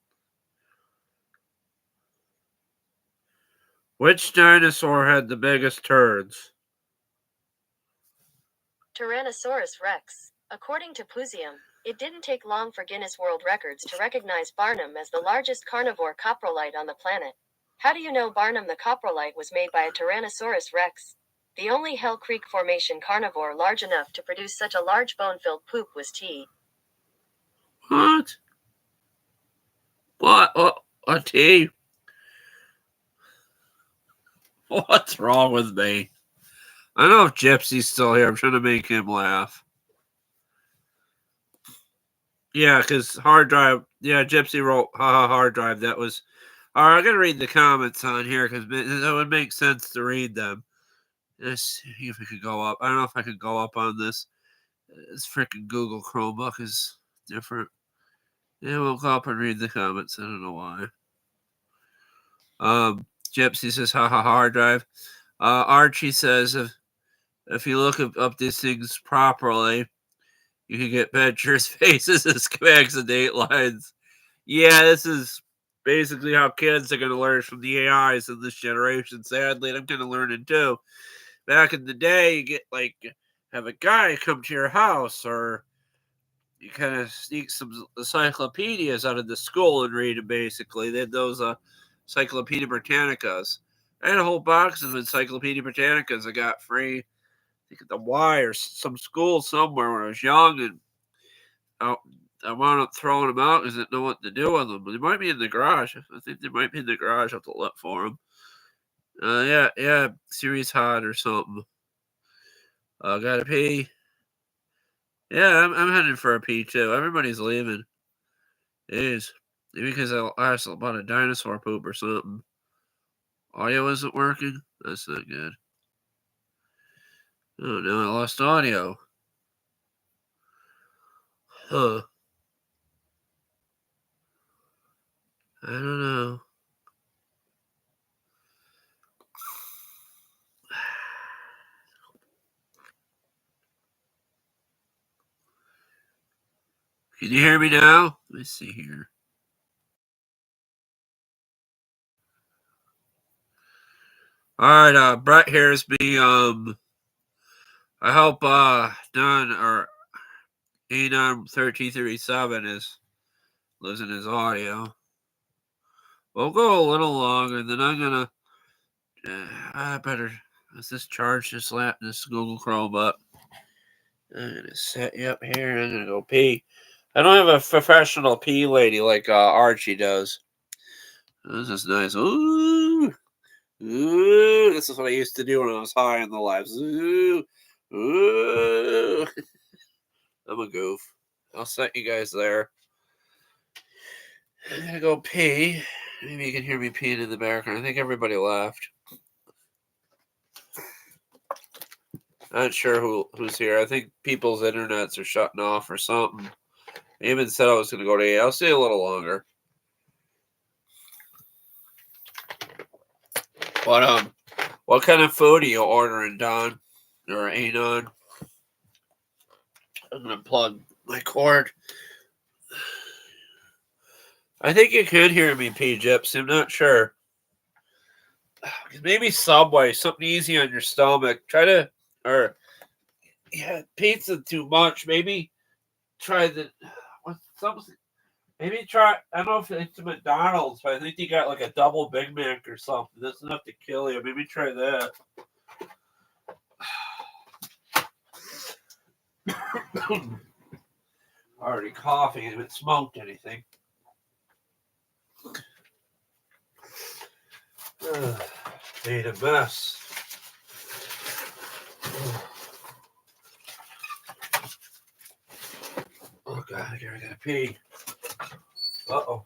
Which dinosaur had the biggest turds? Tyrannosaurus rex. According to Pusium, it didn't take long for Guinness World Records to recognize Barnum as the largest carnivore coprolite on the planet. How do you know Barnum the coprolite was made by a Tyrannosaurus rex? The only Hell Creek Formation carnivore large enough to produce such a large bone-filled poop was T. What? What? A T? What's wrong with me? I don't know if Gypsy's still here. I'm trying to make him laugh. Yeah, because hard drive. Yeah, Gypsy wrote, haha, hard drive. That was. All right, I'm going to read the comments on here because it would make sense to read them. Let's see if I could go up. I don't know if I could go up on this. This freaking Google Chromebook is different. Yeah, we'll go up and read the comments. I don't know why. Gypsy says, haha, hard drive. Archie says, if you look up these things properly, you can get pictures, faces, and schematics and date lines. Yeah, this is basically how kids are going to learn from the AIs in this generation. Sadly, I'm going to learn it too. Back in the day, you get have a guy come to your house, or you kind of sneak some encyclopedias out of the school and read them. Basically, they had those Encyclopedia Britannicas. I had a whole box of Encyclopedia Britannicas I got free. I think at the Y or some school somewhere when I was young, and I wound up throwing them out because I didn't know what to do with them. But they might be in the garage. I think they might be in the garage. I have to look for them. Yeah, Series Hot or something. Gotta pee. Yeah, I'm heading for a pee too. Everybody's leaving. It is. Maybe because I asked about a dinosaur poop or something. Audio isn't working? That's not good. Oh no, I lost audio. Huh. I don't know. Can you hear me now? Let me see here. Alright, Brett hears me. I hope Don or Anon1337 is losing his audio. We'll go a little longer, then I'm gonna. I better. Let's just charge this Google Chrome up. I'm gonna set you up here. I'm gonna go pee. I don't have a professional pee lady like Archie does. This is nice. Ooh, ooh. This is what I used to do when I was high in the lives. Ooh, ooh. I'm a goof. I'll set you guys there. I'm gonna go pee. Maybe you can hear me peeing in the background. I think everybody left. Not sure who's here. I think people's internets are shutting off or something. I even said I was going to go to 8. I'll stay a little longer. What kind of food are you ordering, Don? Or Anon? I'm gonna plug my cord. I think you could hear me, P. Gyps. I'm not sure. Maybe Subway, something easy on your stomach. Pizza too much. Maybe try something. Maybe try. I don't know if it's McDonald's, but I think you got like a double Big Mac or something. That's enough to kill you. Maybe try that. Already coughing. I haven't smoked anything. Made a mess. Oh God, I gotta pee. Uh-oh.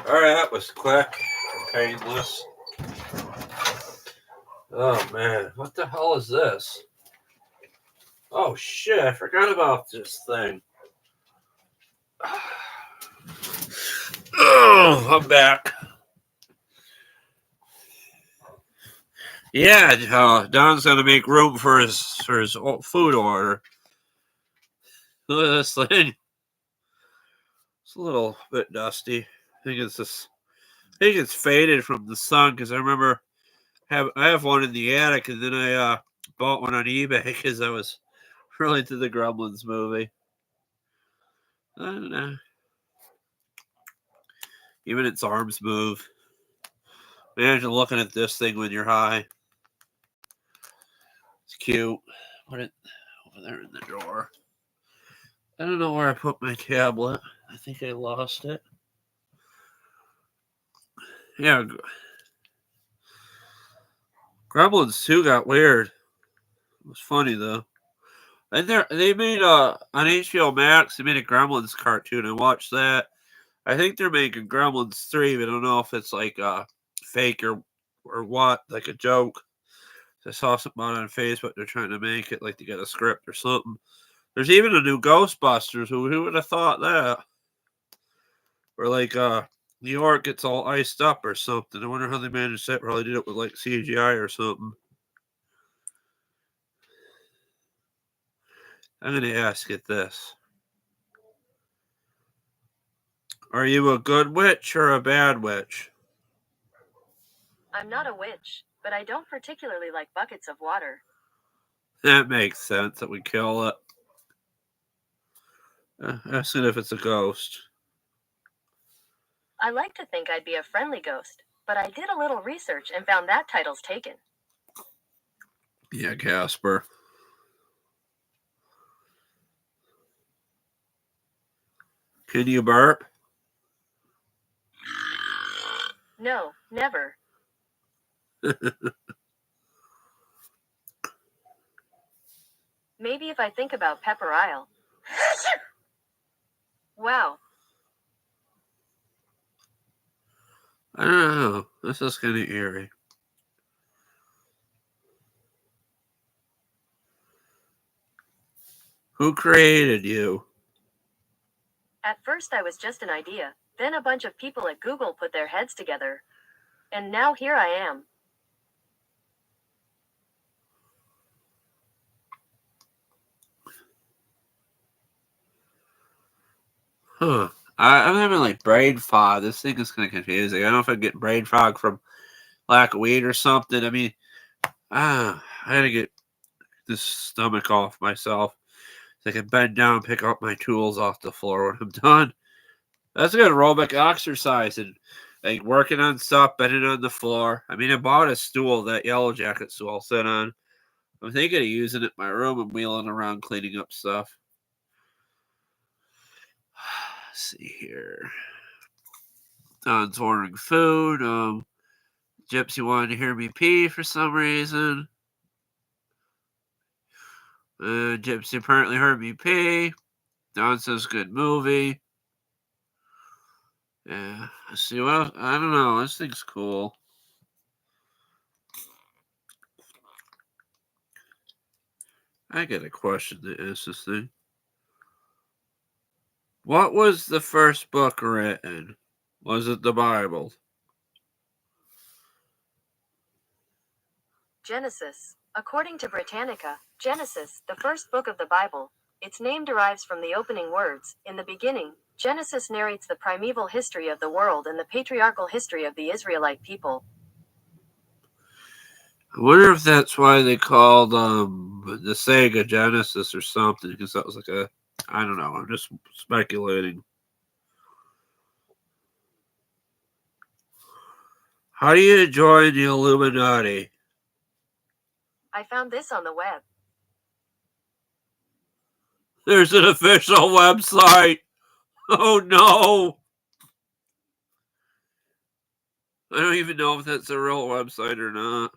Alright, that was quick and painless. Oh man, what the hell is this? Oh shit, I forgot about this thing. Oh, I'm back. Yeah, Don's gonna make room for his food order. Look at this thing. It's a little bit dusty. I think it's faded from the sun because I remember I have one in the attic, and then I bought one on eBay because I was really into the Gremlins movie. I don't know. Even its arms move. Imagine looking at this thing when you're high. It's cute. Put it over there in the drawer. I don't know where I put my tablet. I think I lost it. Yeah. Gremlins 2 got weird. It was funny though. And they made on HBO Max. They made a Gremlins cartoon. I watched that. I think they're making Gremlins 3, but I don't know if it's like fake or what, like a joke. I saw something on Facebook. They're trying to make it like they got a script or something. There's even a new Ghostbusters. Who would have thought that? Or like New York gets all iced up or something. I wonder how they managed that. Probably did it with like CGI or something. I'm going to ask it this. Are you a good witch or a bad witch? I'm not a witch, but I don't particularly like buckets of water. That makes sense that we kill it. Ask it if it's a ghost. I like to think I'd be a friendly ghost, but I did a little research and found that title's taken. Yeah, Casper. Can you burp? No, never. Maybe if I think about Pepper Isle. Wow. I don't know. This is kind of eerie. Who created you? At first I was just an idea, then a bunch of people at Google put their heads together. And now here I am. Huh. I'm having like brain fog. This thing is kind of confusing. I don't know if I get brain fog from lack of weed or something. I mean, I had to get this stomach off myself. So I can bend down, pick up my tools off the floor when I'm done. That's a good aerobic exercise and like working on stuff, bending on the floor. I mean, I bought a stool, that Yellow Jacket stool I'll sit on. I'm thinking of using it in my room and wheeling around cleaning up stuff. Let's see here. Don's ordering food. Gypsy wanted to hear me pee for some reason. Gypsy apparently heard me pee. Don says good movie. Yeah, let's see what else. I don't know. This thing's cool. I got a question to ask this thing. What was the first book written? Was it the Bible? Genesis. According to Britannica, Genesis, the first book of the Bible, its name derives from the opening words, in the beginning. Genesis narrates the primeval history of the world and the patriarchal history of the Israelite people. I wonder if that's why they called the Sega Genesis or something, because that was like a, I don't know, I'm just speculating. How do you join the Illuminati? I found this on the web. There's an official website. Oh no! I don't even know if that's a real website or not.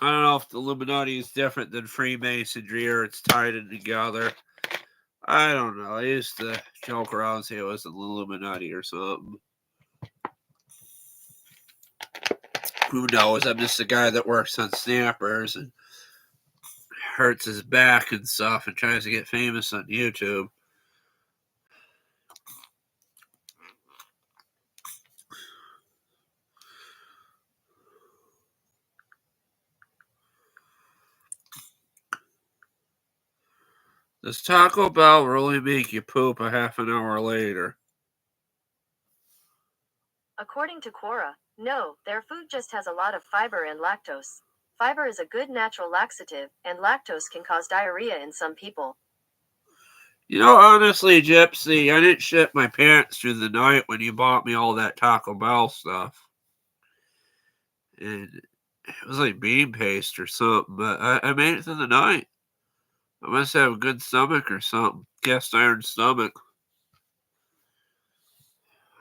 I don't know if the Illuminati is different than Freemasonry or it's tied in together. I don't know. I used to joke around and say it was the Illuminati or something. Who knows? I'm just a guy that works on snappers and hurts his back and stuff and tries to get famous on YouTube. Does Taco Bell really make you poop a half an hour later? According to Quora, no, their food just has a lot of fiber and lactose. Fiber is a good natural laxative, and lactose can cause diarrhea in some people. You know, honestly, Gypsy, I didn't shit my pants through the night when you bought me all that Taco Bell stuff. And it was like bean paste or something, but I made it through the night. I must have a good stomach or something. Cast iron stomach.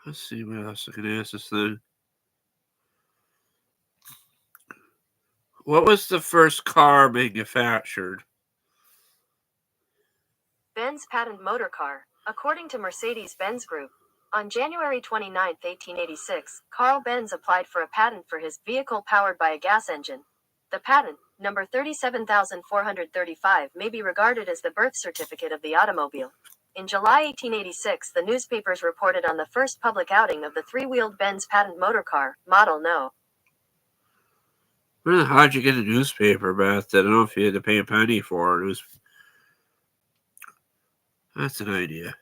Let's see what else I can ask this thing. What was the first car manufactured? Benz patent motor car. According to Mercedes-Benz Group, on January 29, 1886, Carl Benz applied for a patent for his vehicle powered by a gas engine. The patent, number 37435, may be regarded as the birth certificate of the automobile. In July 1886, the newspapers reported on the first public outing of the three-wheeled Benz patent motor car, Model No. Where the hell did you get a newspaper, Beth? I don't know if you had to pay a penny for it. That's an idea.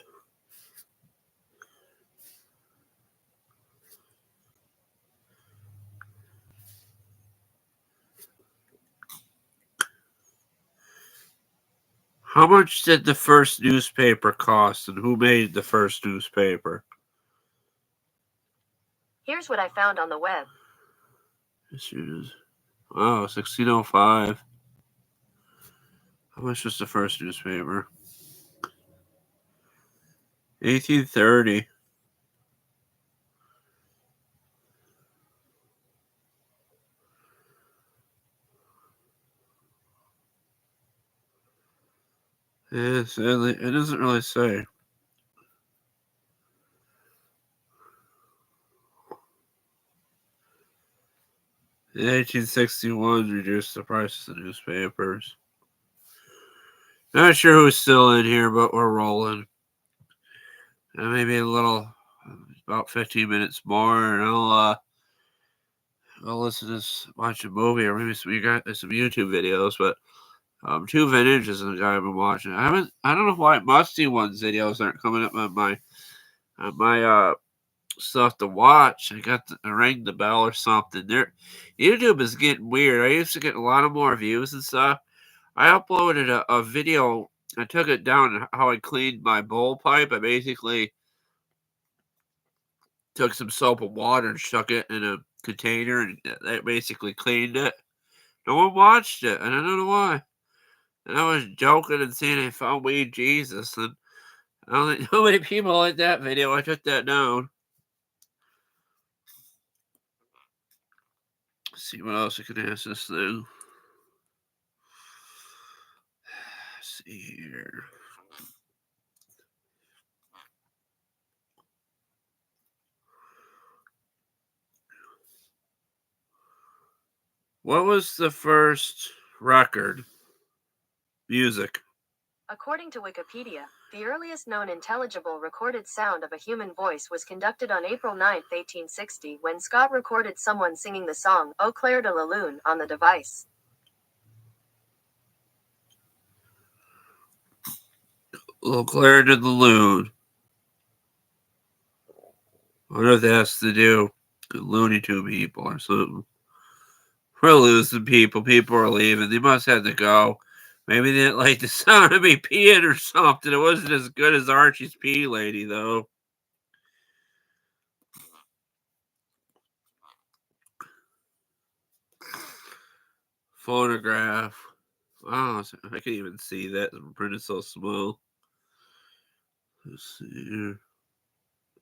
How much did the first newspaper cost, and who made the first newspaper? Here's what I found on the web. This is, wow, 1605. How much was the first newspaper? 1830. Yes, it doesn't really say. In 1861, reduced the prices of newspapers. Not sure who's still in here, but we're rolling. Maybe a little, about 15 minutes more, and I'll listen to this, watch a movie, or maybe some YouTube videos. But Two Vintage is the guy I've been watching. I don't know why Musty One's videos aren't coming up on my stuff to watch. I got to ring the bell or something. YouTube is getting weird. I used to get a lot of more views and stuff. I uploaded a video. I took it down how I cleaned my bowl pipe. I basically took some soap and water and stuck it in a container, and that basically cleaned it. No one watched it, and I don't know why. And I was joking and saying I found weed Jesus, and I don't think how many people like that video. I took that down. Let's see what else I can ask this thing. Let's see here. What was the first record? Music. According to Wikipedia, the earliest known intelligible recorded sound of a human voice was conducted on April 9, 1860, when Scott recorded someone singing the song Eau Claire de la Lune on the device. Eau Claire de la Lune. I wonder if that has to do with Looney Tune people or something. We're losing people. People are leaving. They must have to go. Maybe they didn't like the sound of me peeing or something. It wasn't as good as Archie's pee lady, though. Phonograph. Wow, I can even see that. The print is so small. Let's see here.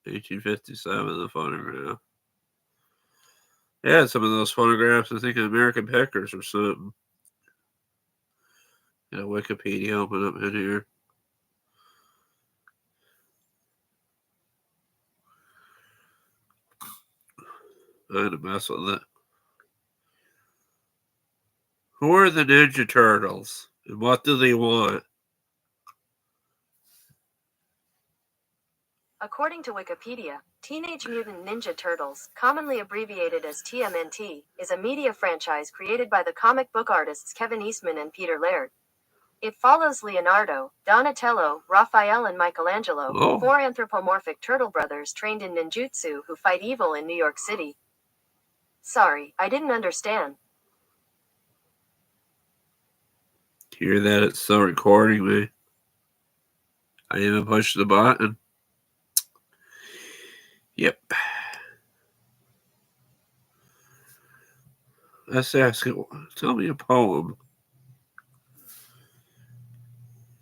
1857, the phonograph. Yeah, some of those phonographs, I think, in American Pickers or something. Got Wikipedia open up in here. I had to mess with it. Who are the Ninja Turtles? And what do they want? According to Wikipedia, Teenage Mutant Ninja Turtles, commonly abbreviated as TMNT, is a media franchise created by the comic book artists Kevin Eastman and Peter Laird. It follows Leonardo, Donatello, Raphael, and Michelangelo, four anthropomorphic turtle brothers trained in ninjutsu who fight evil in New York City. Sorry, I didn't understand. Hear that? It's still recording me. I even pushed the button. Yep. Let's ask it. Tell me a poem.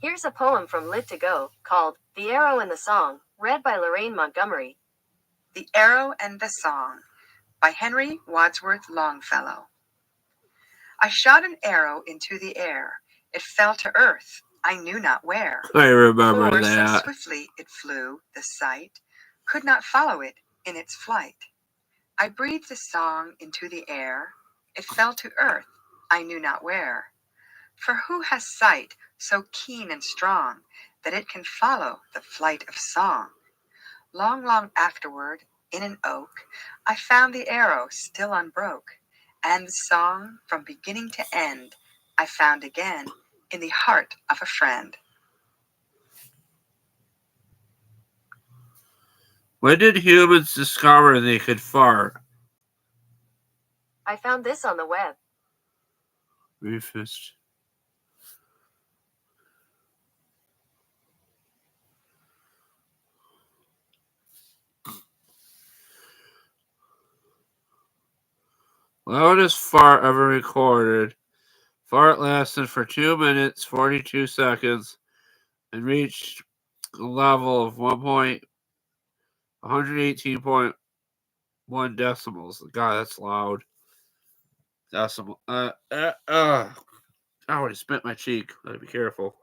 Here's a poem from Lit to Go, called The Arrow and the Song, read by Lorraine Montgomery. The Arrow and the Song by Henry Wadsworth Longfellow. I shot an arrow into the air. It fell to earth, I knew not where. I remember For that. so swiftly it flew, the sight could not follow it in its flight. I breathed a song into the air. It fell to earth, I knew not where. For who has sight so keen and strong that it can follow the flight of song? Long, long afterward, in an oak, I found the arrow still unbroke, and the song from beginning to end I found again in the heart of a friend. When did humans discover they could fart? I found this on the web. Rufus. Loudest fart ever recorded. Fart lasted for 2 minutes, 42 seconds, and reached a level of 118.1 decibels. God, that's loud. Decimal. I already spit my cheek. Gotta be careful.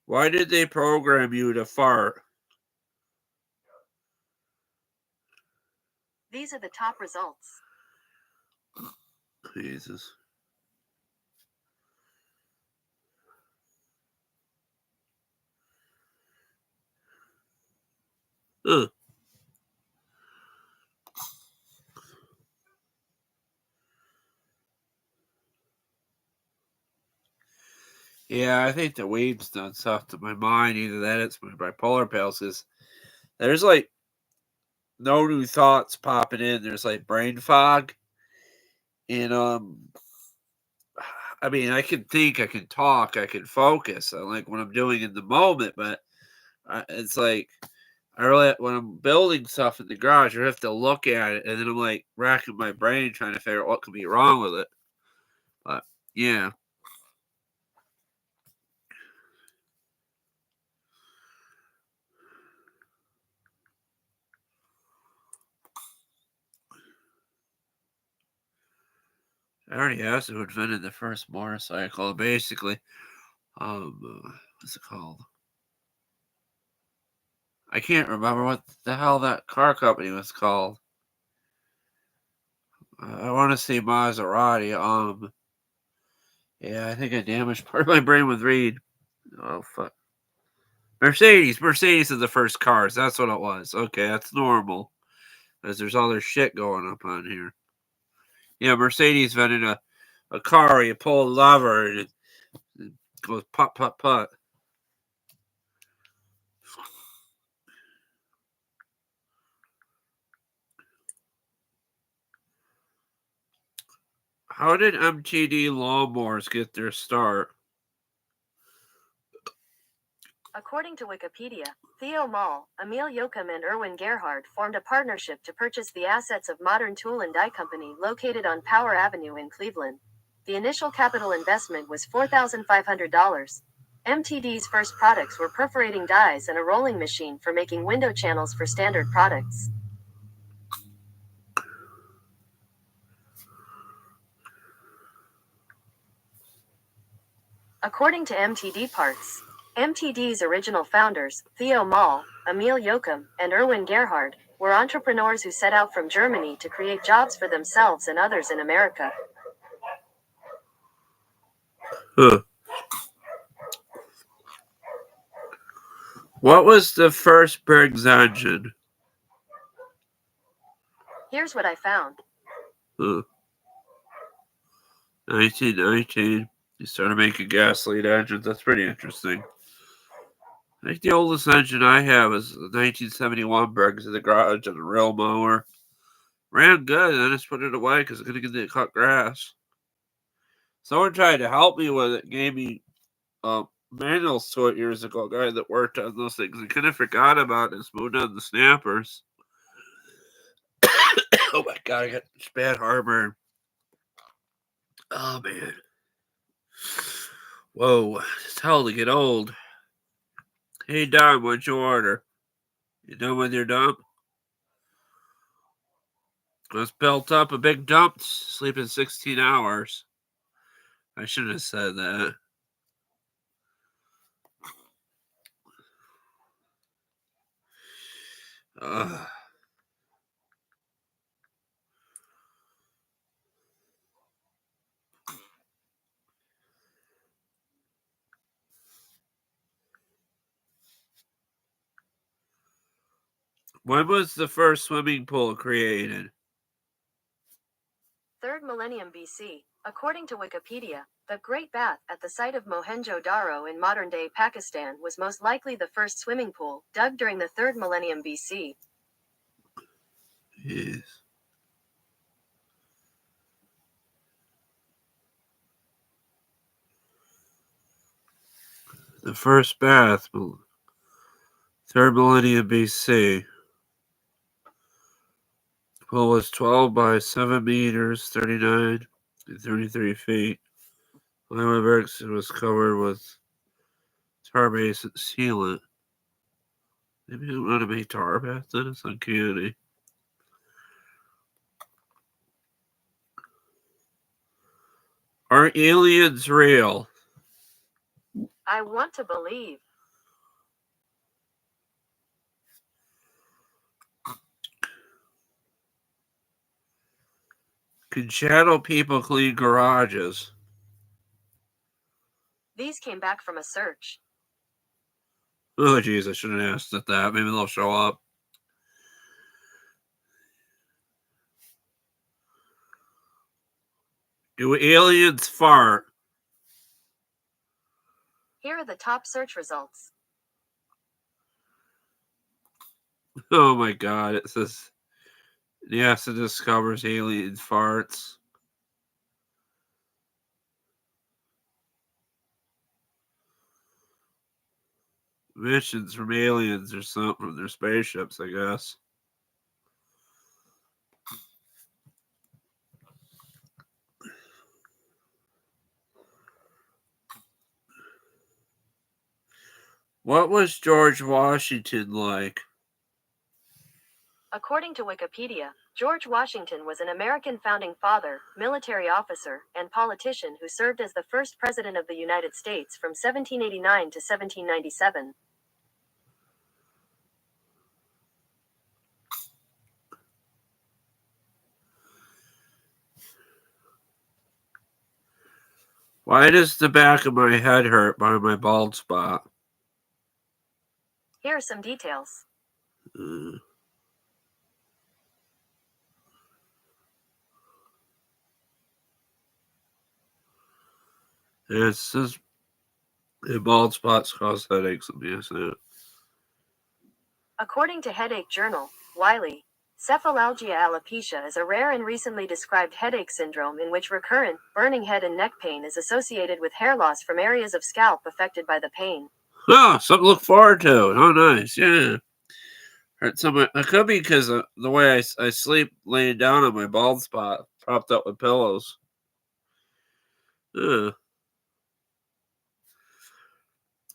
Why did they program you to fart? These are the top results. Jesus. Ugh. Yeah, I think the weed's done stuff to my mind. Either that, it's my bipolar pills. Because there's like no new thoughts popping in. There's like brain fog, and I mean, I can think, I can talk, I can focus. I like what I'm doing in the moment, but it's like I really when I'm building stuff in the garage, I have to look at it, and then I'm like racking my brain trying to figure out what could be wrong with it. But yeah. I already asked who invented the first motorcycle. Basically, what's it called? I can't remember what the hell that car company was called. I want to say Maserati. Yeah, I think I damaged part of my brain with Reed. Oh fuck. Mercedes. Mercedes is the first cars. That's what it was. Okay, that's normal. Because there's other shit going up on here. Yeah, Mercedes invented a car where you pull a lever and it goes pop, pop, pop. How did MTD lawnmowers get their start? According to Wikipedia, Theo Mall, Emil Joachim and Erwin Gerhard formed a partnership to purchase the assets of Modern Tool and Die Company located on Power Avenue in Cleveland. The initial capital investment was $4,500. MTD's first products were perforating dies and a rolling machine for making window channels for standard products. According to MTD Parts, MTD's original founders, Theo Mall, Emil Joachim, and Erwin Gerhard, were entrepreneurs who set out from Germany to create jobs for themselves and others in America. Huh. What was the first Briggs engine? Here's what I found. 1919. They started making gasoline engines. That's pretty interesting. I think the oldest engine I have is the 1971 Briggs in the garage on a real mower. Ran good, and I just put it away because I couldn't get to cut grass. Someone tried to help me with it, gave me manuals to it years ago, a guy that worked on those things. I kind of forgot about it and moved on the snappers. Oh my god, I got bad heartburn. Oh man. Whoa, it's hell to get old. Hey Dom, what'd you order? You done with your dump? Let's built up a big dump, sleeping 16 hours. I shouldn't have said that. Ugh. When was the first swimming pool created? 3rd millennium BC. According to Wikipedia, the Great Bath at the site of Mohenjo-Daro in modern-day Pakistan was most likely the first swimming pool, dug during the 3rd millennium BC. Yes. The first bath, 3rd millennium BC. Pool was 12 by 7 meters, 39 and 33 feet. Lima bricks was covered with tar-based sealant. Maybe I want to make tar bath then? It's uncanny. Are aliens real? I want to believe. Can shadow people clean garages? These came back from a search. Oh, jeez, I shouldn't have asked at that. Maybe they'll show up. Do aliens fart? Here are the top search results. Oh my god, it says NASA discovers alien farts. Missions from aliens or something from their spaceships, I guess. What was George Washington like? According to Wikipedia, George Washington was an American founding father, military officer, and politician who served as the first president of the United States from 1789 to 1797. Why does the back of my head hurt by my bald spot? Here are some details. It says bald spots cause headaches. Let me say it. According to Headache Journal, Wiley, cephalalgia alopecia is a rare and recently described headache syndrome in which recurrent, burning head and neck pain is associated with hair loss from areas of scalp affected by the pain. Oh, something to look forward to. Oh, nice. Yeah. Hurt somebody. It could be because of the way I sleep laying down on my bald spot, propped up with pillows. Yeah.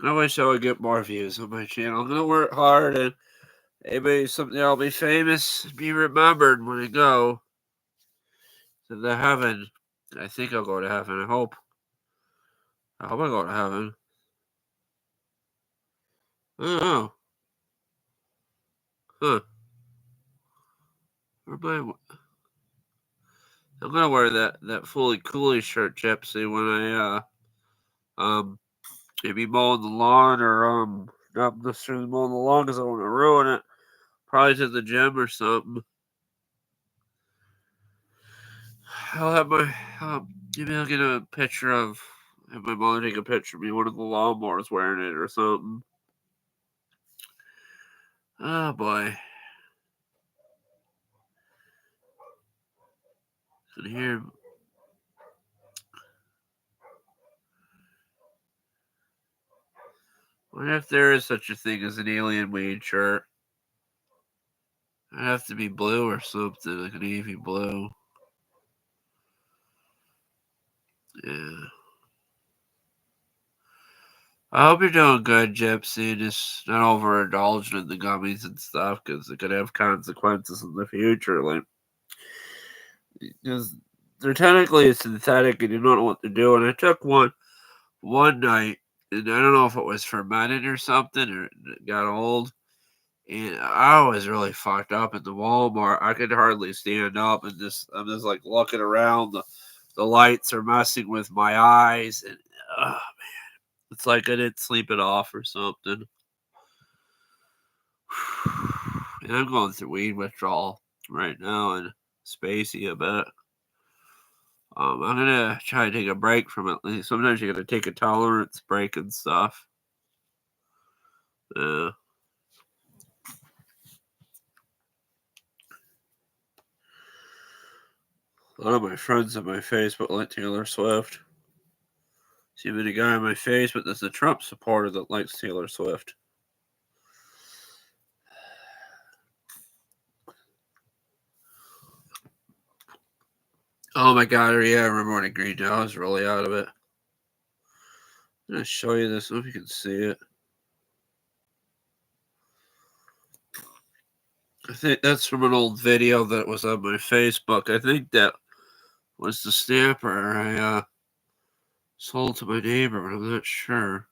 I wish I would get more views on my channel. I'm gonna work hard and maybe someday I'll be famous, be remembered when I go to the heaven. I think I'll go to heaven. I hope. I hope I go to heaven. I don't know. Huh. Where am I? I'm gonna wear that fully coolie shirt, Gypsy, when maybe mowing the lawn or not necessarily mowing the lawn because I don't want to ruin it. Probably to the gym or something. I'll have my maybe I'll get a picture of have my mother take a picture of me one of the lawnmowers wearing it or something. Oh boy. And here what if there is such a thing as an alien weed shirt? I'd have to be blue or something, like a navy blue. Yeah. I hope you're doing good, Gypsy. Just not overindulging in the gummies and stuff because it could have consequences in the future. Like, because they're technically synthetic and you don't know what they're doing. I took one night, and I don't know if it was fermented or something, or it got old. And I was really fucked up at the Walmart. I could hardly stand up, and I'm just like looking around. The lights are messing with my eyes, and it's like I didn't sleep it off or something. And I'm going through weed withdrawal right now and spacey a bit. I'm gonna try to take a break from it. Like, sometimes you gotta take a tolerance break and stuff. Yeah. A lot of my friends on my Facebook like Taylor Swift. See many guy on my Facebook that's a Trump supporter that likes Taylor Swift. Oh my god, yeah, I remember when I agreed to. I was really out of it. I'm gonna show you this. I don't know if you can see it. I think that's from an old video that was on my Facebook. I think that was the stamper I sold to my neighbor, but I'm not sure.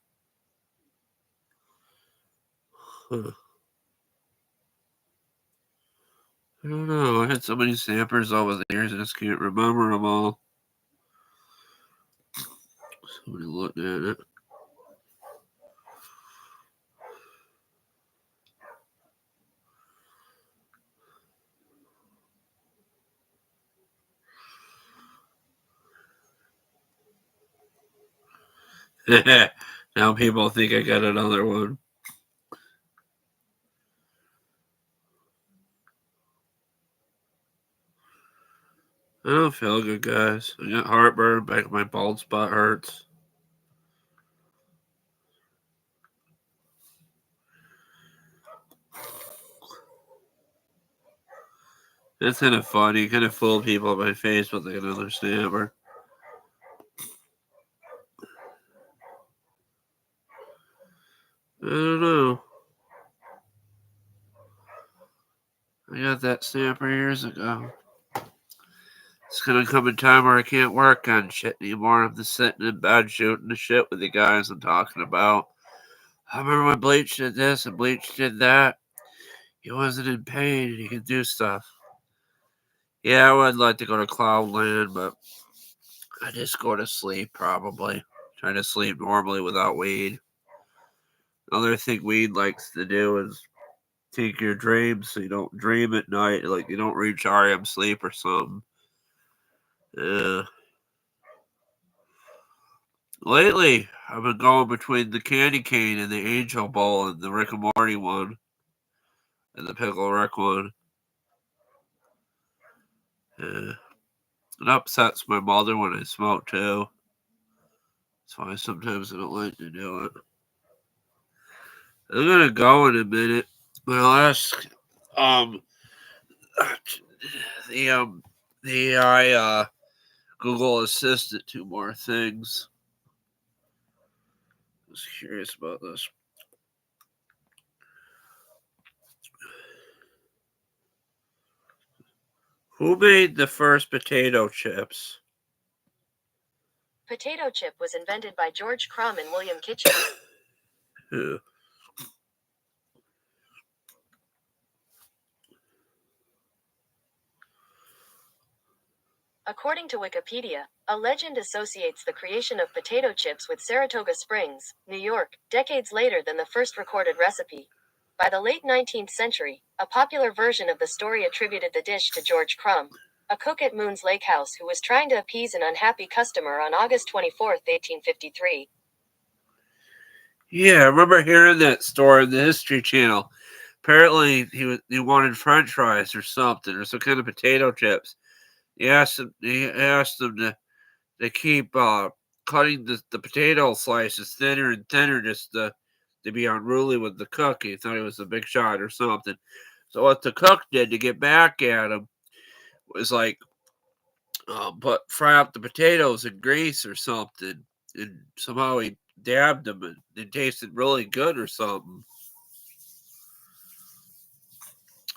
Huh. I don't know. I had so many stampers over the years, I just can't remember them all. Somebody looking at it. Now people think I got another one. I don't feel good, guys. I got heartburn. Back of my bald spot hurts. It's kind of funny. You kind of fool people at my face, but they can understand. Or I don't know. I got that snapper years ago. It's gonna come a time where I can't work on shit anymore. I'm just sitting in bed shooting the shit with the guys I'm talking about. I remember when Bleach did this and Bleach did that. He wasn't in pain and he could do stuff. Yeah, I would like to go to Cloudland, but I just go to sleep probably. Try to sleep normally without weed. Another thing weed likes to do is take your dreams so you don't dream at night, like you don't reach REM sleep or something. Yeah. Lately, I've been going between the candy cane and the angel bowl and the Rick and Morty one and the pickle Rick one. Yeah. It upsets my mother when I smoke too. That's why sometimes I don't like to do it. I'm gonna go in a minute, but I'll ask um the the AI Google Assistant two more things. I was curious about this. Who made the first potato chips? Potato chip was invented by George Crumb and William Kitchen. Yeah. According to Wikipedia, a legend associates the creation of potato chips with Saratoga Springs, New York, decades later than the first recorded recipe. By the late 19th century, a popular version of the story attributed the dish to George Crumb, a cook at Moon's Lake House who was trying to appease an unhappy customer on August 24, 1853. Yeah, I remember hearing that story on the History Channel. Apparently, he wanted French fries or something, or some kind of potato chips. He asked them to keep cutting the potato slices thinner and thinner just to be unruly with the cook. He thought he was a big shot or something. So what the cook did to get back at him was like fry up the potatoes in grease or something, and somehow he dabbed them and it tasted really good or something.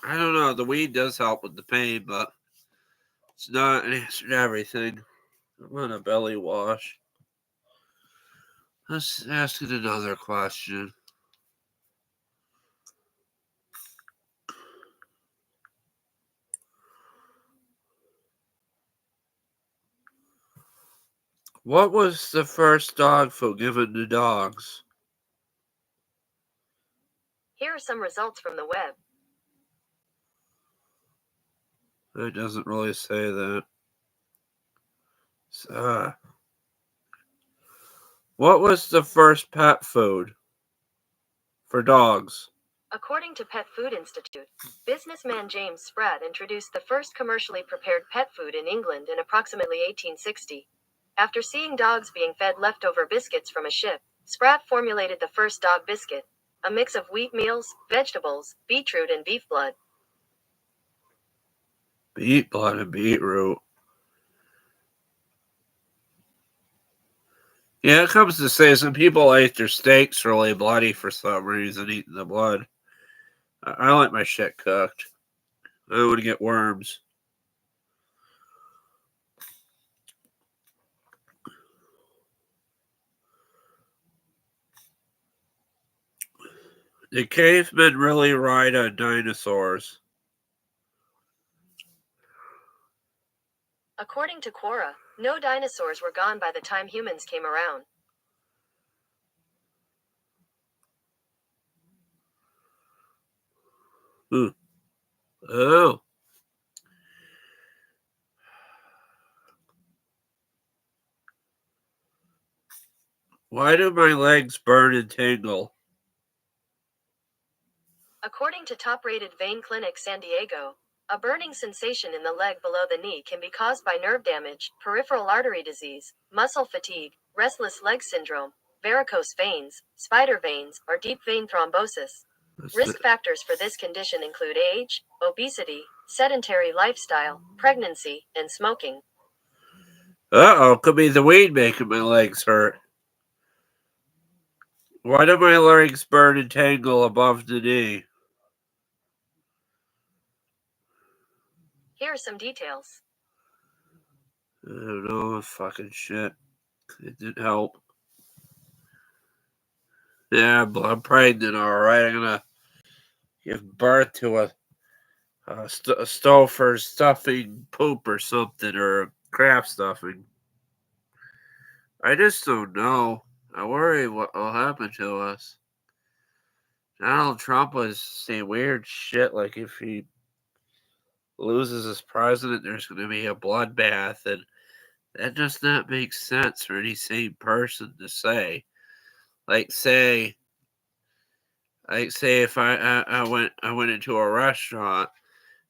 I don't know. The weed does help with the pain, but it's not an answer to everything. I'm on a belly wash. Let's ask it another question. What was the first dog food given to dogs? Here are some results from the web. It doesn't really say that. Uh, what was the first pet food for dogs? According to Pet Food Institute, businessman James Spratt introduced the first commercially prepared pet food in England in approximately 1860. After seeing dogs being fed leftover biscuits from a ship, Spratt formulated the first dog biscuit, a mix of wheat meals, vegetables, beetroot, and beef blood. Beet blood and beetroot. Yeah, it comes to say some people ate their steaks really bloody for some reason, eating the blood. I like my shit cooked. I don't want to get worms. Did cavemen really ride on dinosaurs? According to Quora, no dinosaurs were gone by the time humans came around. Oh. Why do my legs burn and tingle? According to top-rated vein clinic San Diego, a burning sensation in the leg below the knee can be caused by nerve damage, peripheral artery disease, muscle fatigue, restless leg syndrome, varicose veins, spider veins, or deep vein thrombosis. Risk factors for this condition include age, obesity, sedentary lifestyle, pregnancy, and smoking. Uh-oh, could be the weed making my legs hurt. Why do my legs burn and tingle above the knee? Here are some details. I don't know, fucking shit. It didn't help. Yeah, but I'm pregnant, alright. I'm gonna give birth to a Stouffer stuffing poop or something, or crab stuffing. I just don't know. I worry what will happen to us. Donald Trump was saying weird shit like if he loses as president, there's going to be a bloodbath, and that does not make sense for any sane person to say. Like say, if I went into a restaurant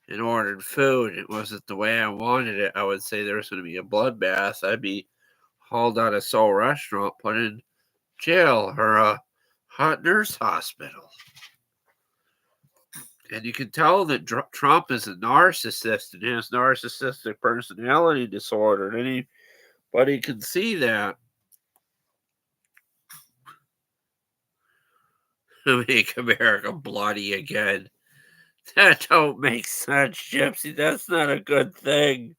and ordered food, it wasn't the way I wanted it. I would say there was going to be a bloodbath. I'd be hauled out of Seoul restaurant, put in jail or a hot nurse hospital. And you can tell that Trump is a narcissist and has narcissistic personality disorder. And anybody can see that. Make America bloody again. That don't make sense, Gypsy. That's not a good thing.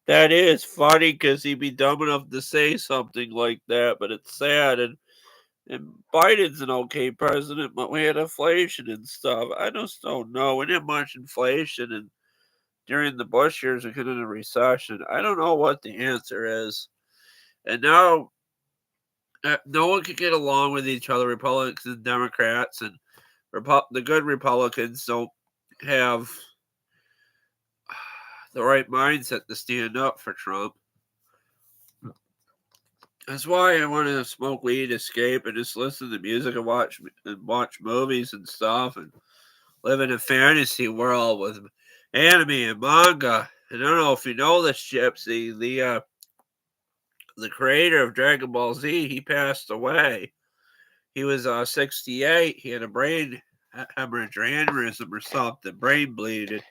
That is funny because he'd be dumb enough to say something like that, but it's sad. And Biden's an okay president, but we had inflation and stuff. I just don't know. We didn't much inflation, and during the Bush years, we could have a recession. I don't know what the answer is. And now, no one can get along with each other, Republicans and Democrats, and the good Republicans don't have the right mindset to stand up for Trump. That's why I want to smoke weed, escape, and just listen to music and watch movies and stuff, and live in a fantasy world with anime and manga. And I don't know if you know this, Gypsy. The creator of Dragon Ball Z, he passed away. He was 68. He had a brain hemorrhage or aneurysm or something, brain bleed.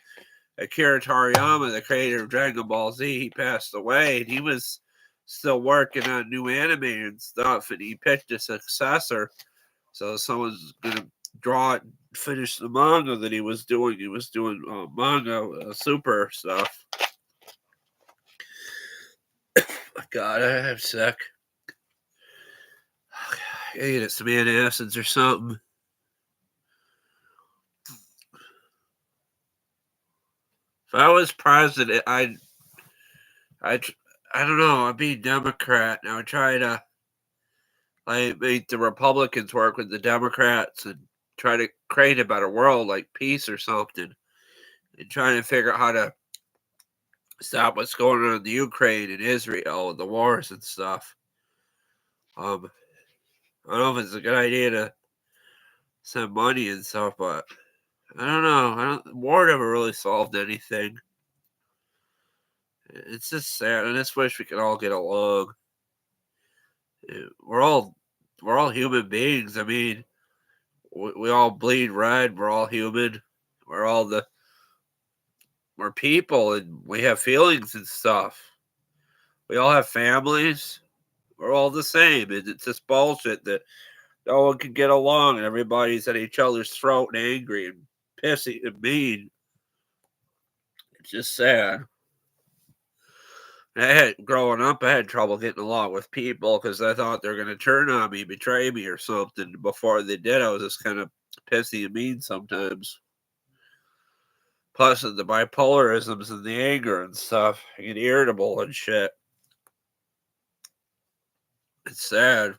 Akira Toriyama, the creator of Dragon Ball Z, he passed away, and he was still working on new anime and stuff, and he picked a successor. So someone's gonna draw it, finish the manga that he was doing. He was doing manga super stuff. God, I'm sick. I get some antacids or something. If I was president, I don't know. I'd be a Democrat, and I would try to make the Republicans work with the Democrats and try to create a better world, like peace or something, and trying to figure out how to stop what's going on in the Ukraine and Israel and the wars and stuff. I don't know if it's a good idea to send money and stuff, but I don't know. War never really solved anything. It's just sad. I just wish we could all get along. We're all human beings. I mean, we all bleed red. We're all human. We're people, and we have feelings and stuff. We all have families. We're all the same. And it's just bullshit that no one can get along and everybody's at each other's throat and angry and pissy and mean. It's just sad. Growing up, I had trouble getting along with people because I thought they were going to turn on me, betray me, or something. Before they did, I was just kind of pissy and mean sometimes. Plus, the bipolarisms and the anger and stuff, I get irritable and shit. It's sad.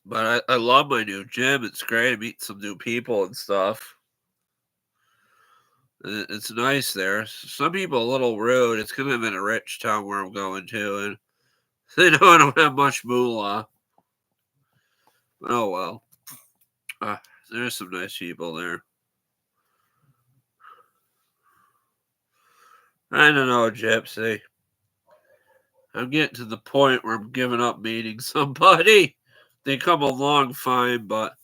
But I love my new gym. It's great. I meet some new people and stuff. It's nice there. Some people a little rude. It's kind of in a rich town where I'm going to, and They know I don't have much moolah. Oh well. There's some nice people there. I don't know, Gypsy. I'm getting to the point where I'm giving up meeting somebody. They come along fine, but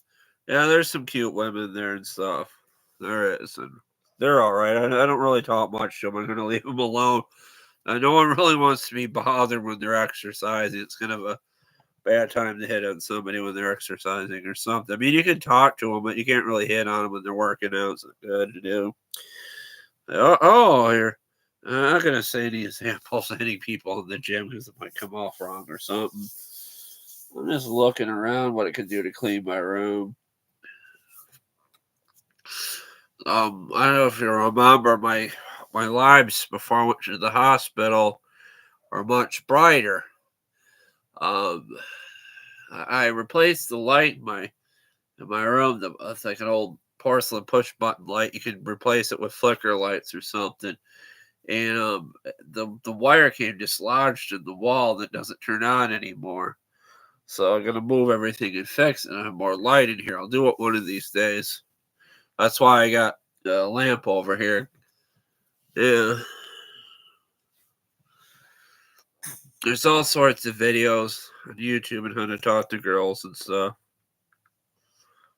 yeah, there's some cute women there and stuff. There is, and they're all right. I don't really talk much to them. I'm gonna leave them alone. No one really wants to be bothered when they're exercising. It's kind of a bad time to hit on somebody when they're exercising or something. I mean, you can talk to them, but you can't really hit on them when they're working out. It's not good to do. Here. I'm not gonna say any examples of any people in the gym because it might come off wrong or something. I'm just looking around what it could do to clean my room. I don't know if you remember my lives before I went to the hospital are much brighter. Um, I replaced the light in my room. It's like an old porcelain push button light. You can replace it with flicker lights or something. And the wire came dislodged in the wall that doesn't turn on anymore. So I'm gonna move everything and fix it and have more light in here. I'll do it one of these days. That's why I got a lamp over here. Yeah. There's all sorts of videos on YouTube on how to talk to girls and stuff.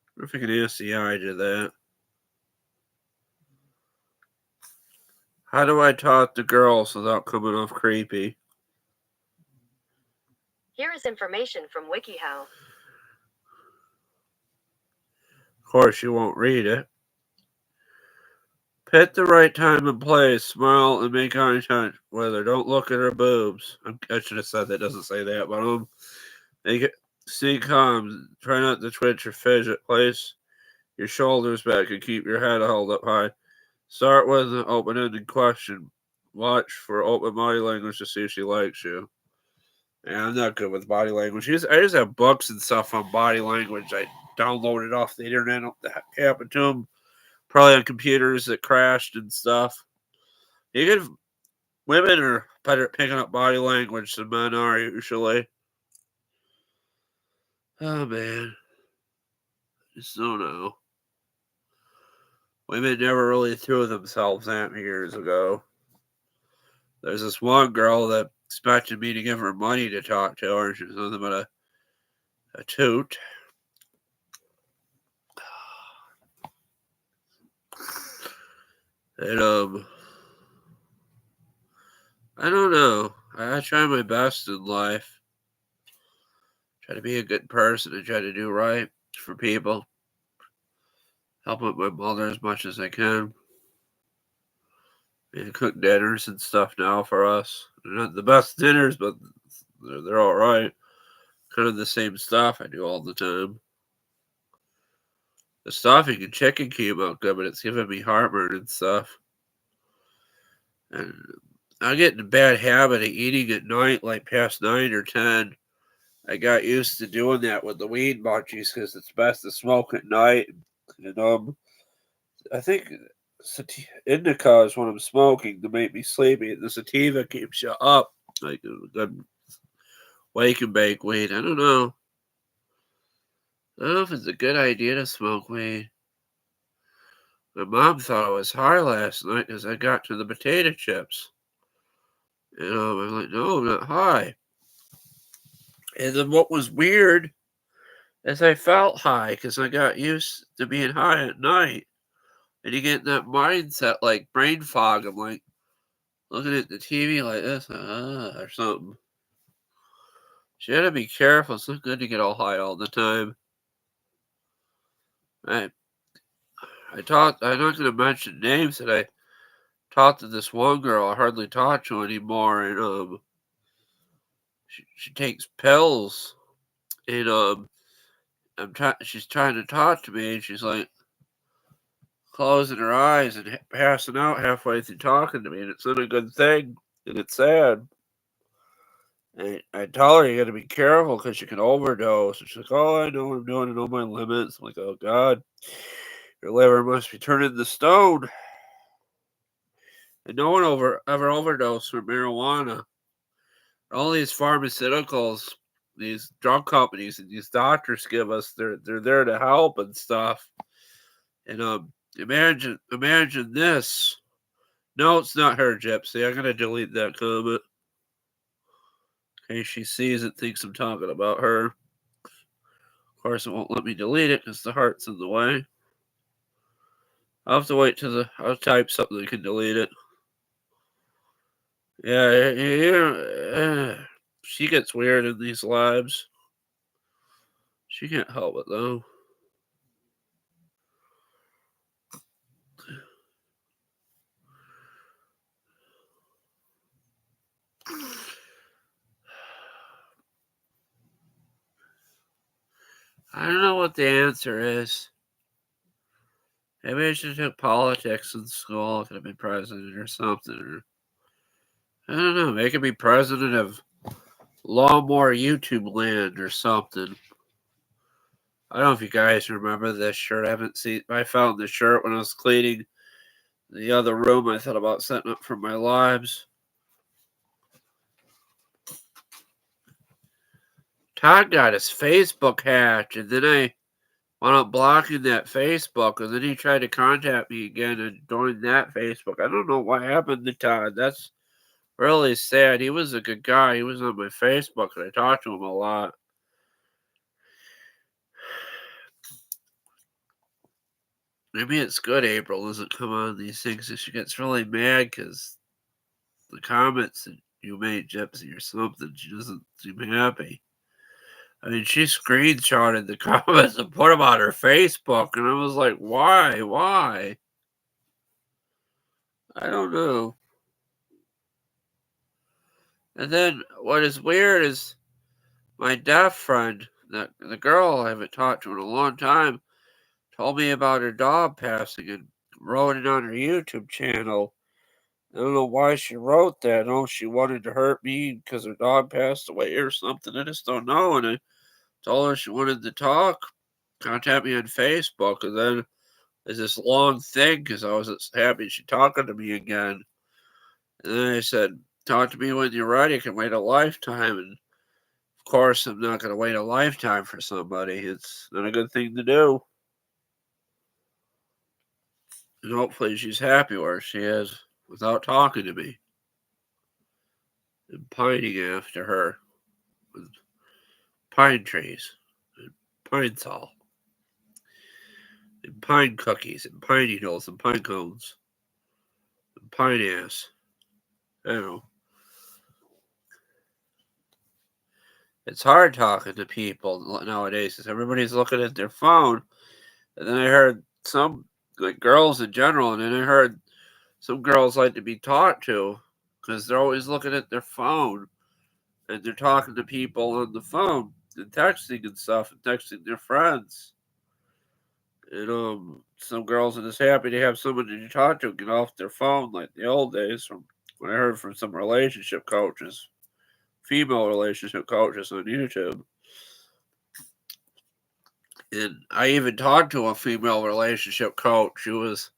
I wonder if I can ask the eye to that. How do I talk to girls without coming off creepy? Here is information from WikiHow. Of course, you won't read it. Pick the right time and place, smile, and make eye contact with her. Don't look at her boobs. I should have said that. Doesn't say that, but make it stay calm. Try not to twitch or fidget. Place your shoulders back and keep your head held up high. Start with an open-ended question. Watch for open body language to see if she likes you. Yeah, I'm not good with body language. I just have books and stuff on body language. I downloaded off the internet. That happened to them. Probably on computers that crashed and stuff. Women are better at picking up body language than men are usually. Oh man, I just don't know. Women never really threw themselves at me years ago. There's this one girl that expected me to give her money to talk to her. She was nothing but a toot. And I don't know. I try my best in life. Try to be a good person and try to do right for people. Help out my mother as much as I can. And cook dinners and stuff now for us. They're not the best dinners, but they're all right. Kind of the same stuff I do all the time. The stuffing and chicken came out good, but it's giving me heartburn and stuff. And I get in a bad habit of eating at night, like past 9 or 10. I got used to doing that with the weed munchies because it's best to smoke at night. And I think indica is when I'm smoking to make me sleepy. The sativa keeps you up, like a good wake and bake weed. I don't know. I don't know if it's a good idea to smoke weed. My mom thought I was high last night because I got to the potato chips. I'm like, no, I'm not high. And then what was weird is I felt high because I got used to being high at night. And you get in that mindset, like brain fog. I'm like looking at the TV like this, or something. So you gotta be careful. It's not good to get all high all the time. I'm not gonna mention names, and I talked to this one girl I hardly talk to anymore, and she takes pills, and she's trying to talk to me, and she's like closing her eyes and passing out halfway through talking to me, and it's not a good thing, and it's sad. And I tell her you got to be careful because you can overdose. And she's like, "Oh, I know what I'm doing. I know my limits." I'm like, "Oh God, your liver must be turning to stone." And no one ever overdosed from marijuana. all these pharmaceuticals, these drug companies, and these doctors give us, they're there to help and stuff. And imagine this. No, it's not her, Gypsy. I'm gonna delete that comment in case she sees it, thinks I'm talking about her. Of course, it won't let me delete it because the heart's in the way. I'll have to wait till I'll type something that can delete it. Yeah, she gets weird in these lives. She can't help it though. I don't know what the answer is. Maybe I should have politics in school. I could have been president or something. Or I don't know. Maybe I could be president of Lawnmower YouTube Land or something. I don't know if you guys remember this shirt. I found this shirt when I was cleaning the other room I thought about setting up for my lives. Todd got his Facebook hacked, and then I wound up blocking that Facebook, and then he tried to contact me again and join that Facebook. I don't know what happened to Todd. That's really sad. He was a good guy. He was on my Facebook, and I talked to him a lot. Maybe it's good April doesn't come on these things, and she gets really mad because the comments that you made, Gypsy, or something. She doesn't seem happy. I mean, she screenshotted the comments and put them on her Facebook, and I was like, why? Why? I don't know. And then what is weird is my deaf friend, the girl I haven't talked to in a long time, told me about her dog passing and wrote it on her YouTube channel. I don't know why she wrote that. I don't know if she wanted to hurt me because her dog passed away or something. I just don't know. And I told her she wanted to talk, contact me on Facebook. And then there's this long thing because I was happy she talking to me again. And then I said, talk to me when you're ready. You can wait a lifetime. And of course, I'm not going to wait a lifetime for somebody. It's not a good thing to do. And hopefully she's happy where she is without talking to me and pining after her with pine trees and pine sol and pine cookies and pine needles and pine cones and pine ass. I don't know. It's hard talking to people nowadays because everybody's looking at their phone. And then I heard some, like girls in general, and then I heard some girls like to be talked to because they're always looking at their phone and they're talking to people on the phone and texting and stuff and texting their friends. And some girls are just happy to have someone to talk to, get off their phone like the old days. From what I heard from some relationship coaches, female relationship coaches on YouTube. And I even talked to a female relationship coach. She was,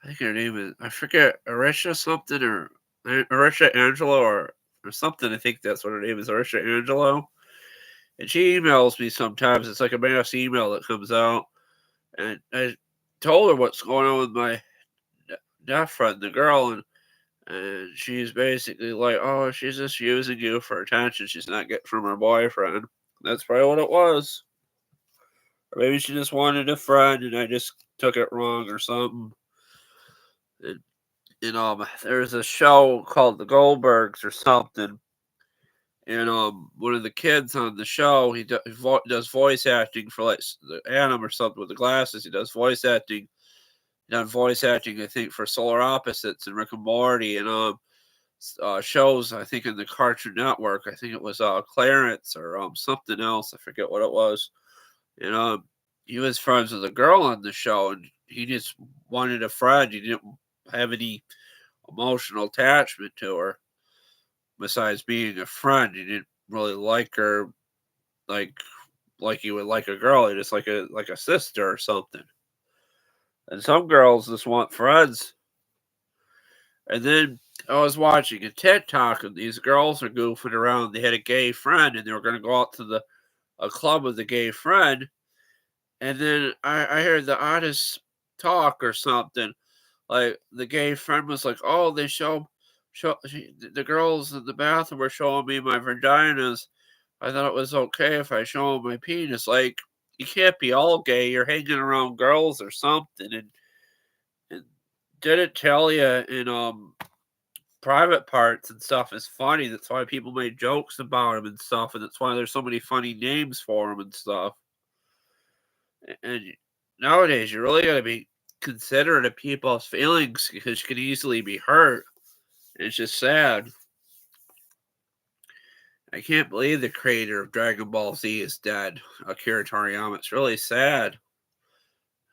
I think her name is, I forget, Arisha something or Arisha Angelo or something. I think that's what her name is, Arisha Angelo. And she emails me sometimes. It's like a mass email that comes out. And I told her what's going on with my deaf friend, the girl, and she's basically like, oh, she's just using you for attention. She's not getting from her boyfriend. That's probably what it was. Or maybe she just wanted a friend and I just took it wrong or something. And there's a show called The Goldbergs or something. And one of the kids on the show, he does voice acting for like Adam or something with the glasses. He does voice acting. He done voice acting, I think, for Solar Opposites and Rick and Morty and shows. I think in the Cartoon Network. I think it was Clarence or something else. I forget what it was. And he was friends with a girl on the show, and he just wanted a friend. He didn't have any emotional attachment to her besides being a friend. He didn't really like her like you would like a girl. He just like a sister or something. And some girls just want friends. And then I was watching a TED Talk, and these girls are goofing around. They had a gay friend, and they were going to go out to a club with a gay friend. And then I heard the artist talk or something. Like the gay friend was like, "Oh, they the girls in the bathroom were showing me my vaginas. I thought it was okay if I show them my penis. Like you can't be all gay. You're hanging around girls or something." And didn't tell you in private parts and stuff is funny. That's why people made jokes about him and stuff, and that's why there's so many funny names for him and stuff. And nowadays, you really got to be considerate of people's feelings because you can easily be hurt. It's just sad. I can't believe the creator of Dragon Ball Z is dead, Akira Toriyama. It's really sad.